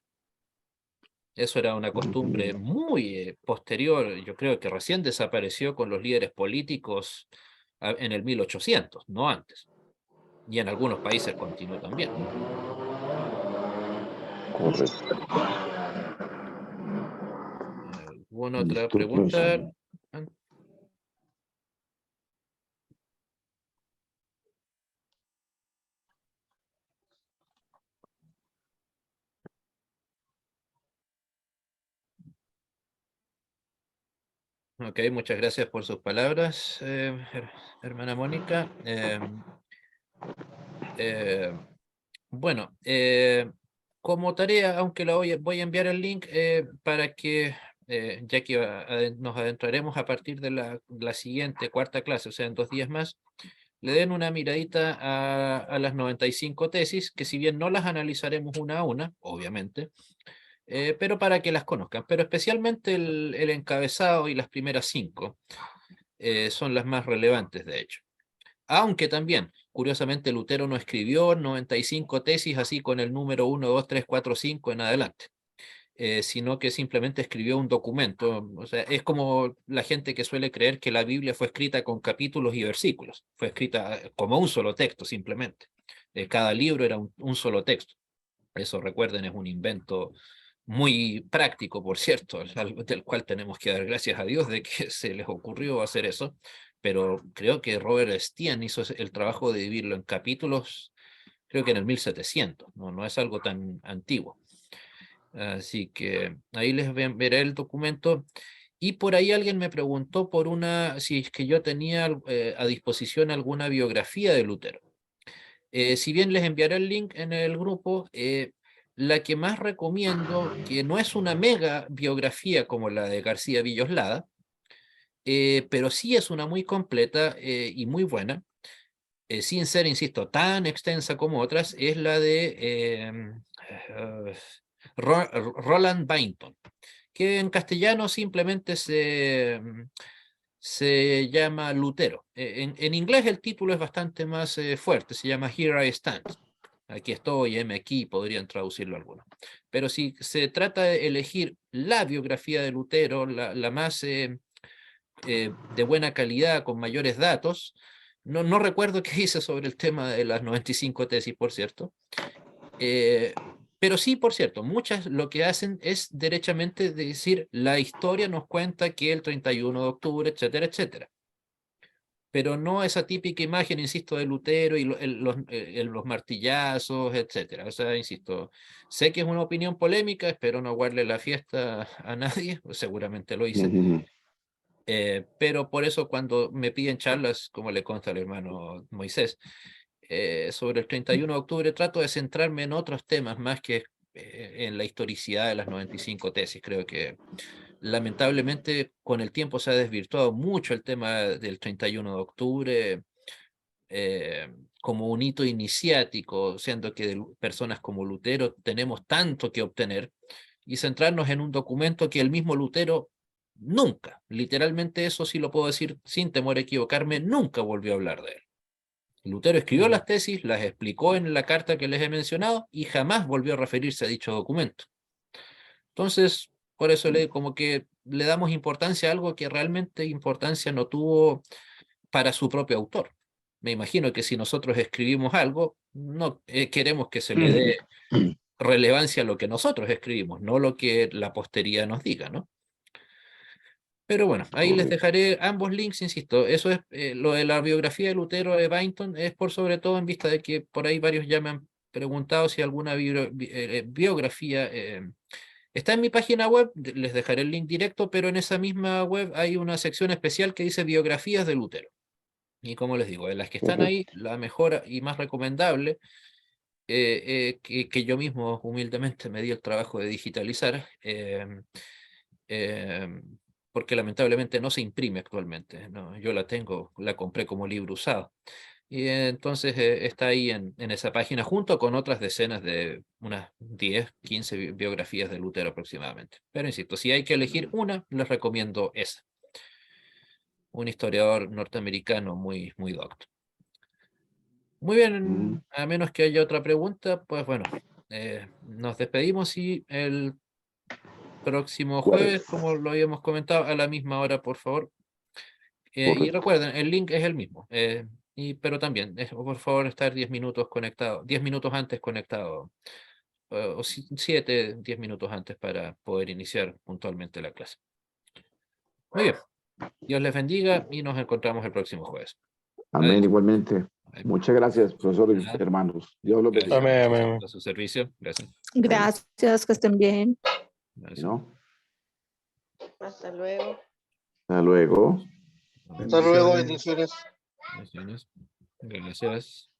Eso era una costumbre muy posterior, yo creo que recién desapareció con los líderes políticos en el 1800, no antes. Y en algunos países continuó también. Correcto. ¿Alguna otra Listo, pregunta? pues. Ok, muchas gracias por sus palabras, hermana Mónica. Bueno, como tarea, aunque voy a enviar el link para que, ya que nos adentraremos a partir de la siguiente cuarta clase, o sea, en 2 días más, le den una miradita a las 95 tesis, que si bien no las analizaremos una a una, obviamente, pero para que las conozcan, pero especialmente el encabezado y las primeras 5 son las más relevantes, de hecho. Aunque también, curiosamente, Lutero no escribió 95 tesis así con el número 1, 2, 3, 4, 5 en adelante, sino que simplemente escribió un documento. O sea, es como la gente que suele creer que la Biblia fue escrita con capítulos y versículos. Fue escrita como un solo texto, simplemente. Cada libro era un solo texto. Eso, recuerden, es un invento muy práctico, por cierto, del cual tenemos que dar gracias a Dios de que se les ocurrió hacer eso, pero creo que Robert Stian hizo el trabajo de dividirlo en capítulos, creo que en el 1700, no es algo tan antiguo. Así que ahí les veré el documento. Y por ahí alguien me preguntó si es que yo tenía a disposición alguna biografía de Lutero. Si bien les enviaré el link en el grupo, la que más recomiendo, que no es una mega biografía como la de García Villoslada, pero sí es una muy completa y muy buena, sin ser, insisto, tan extensa como otras, es la de Roland Bainton, que en castellano simplemente se llama Lutero. En inglés el título es bastante más fuerte, se llama Here I Stand. Aquí estoy, heme aquí, podrían traducirlo algunos. Pero si se trata de elegir la biografía de Lutero, la más de buena calidad, con mayores datos, no recuerdo qué hice sobre el tema de las 95 tesis, por cierto, pero sí, por cierto, muchas lo que hacen es derechamente decir, la historia nos cuenta que el 31 de octubre, etcétera, etcétera. Pero no esa típica imagen, insisto, de Lutero y los martillazos, etcétera. O sea, insisto, sé que es una opinión polémica, espero no aguarle la fiesta a nadie, seguramente lo hice. Pero por eso cuando me piden charlas, como le consta al hermano Moisés, sobre el 31 de octubre, trato de centrarme en otros temas más que en la historicidad de las 95 tesis. Creo que lamentablemente con el tiempo se ha desvirtuado mucho el tema del 31 de octubre como un hito iniciático, siendo que de personas como Lutero tenemos tanto que obtener y centrarnos en un documento que el mismo Lutero nunca, literalmente eso sí lo puedo decir sin temor a equivocarme, nunca volvió a hablar de él. Lutero escribió las tesis, las explicó en la carta que les he mencionado y jamás volvió a referirse a dicho documento. Entonces, por eso como que le damos importancia a algo que realmente importancia no tuvo para su propio autor. Me imagino que si nosotros escribimos algo, no queremos que se le dé relevancia a lo que nosotros escribimos, no lo que la posteridad nos diga, ¿no? Pero bueno, ahí les dejaré ambos links, insisto, eso es lo de la biografía de Lutero de Bainton, es por sobre todo en vista de que por ahí varios ya me han preguntado si alguna biografía está en mi página web, les dejaré el link directo, pero en esa misma web hay una sección especial que dice biografías de Lutero. Y como les digo, de las que están ahí, la mejor y más recomendable, que yo mismo humildemente me di el trabajo de digitalizar, porque lamentablemente no se imprime actualmente, ¿no? Yo la tengo, la compré como libro usado. Y entonces está ahí en esa página junto con otras decenas de unas 10, 15 biografías de Lutero aproximadamente. Pero insisto, si hay que elegir una, les recomiendo esa. Un historiador norteamericano muy, muy docto. Muy bien, a menos que haya otra pregunta, pues bueno, nos despedimos y el próximo jueves, como lo habíamos comentado, a la misma hora, por favor. Y Correcto. recuerden, el link es el mismo, pero también, por favor, estar 10 minutos conectado, 10 minutos antes conectado, o 7, 10 minutos antes para poder iniciar puntualmente la clase. Muy bien. Dios les bendiga y nos encontramos el próximo jueves. Amén, Adiós. igualmente. Muchas gracias, profesores, Nada. hermanos. Dios los bendiga. Gracias Amén, amén. a su servicio. Gracias. Gracias, que estén bien. Gracias. ¿No? Hasta luego. Hasta luego. Hasta luego, bendiciones. Bendiciones. Gracias.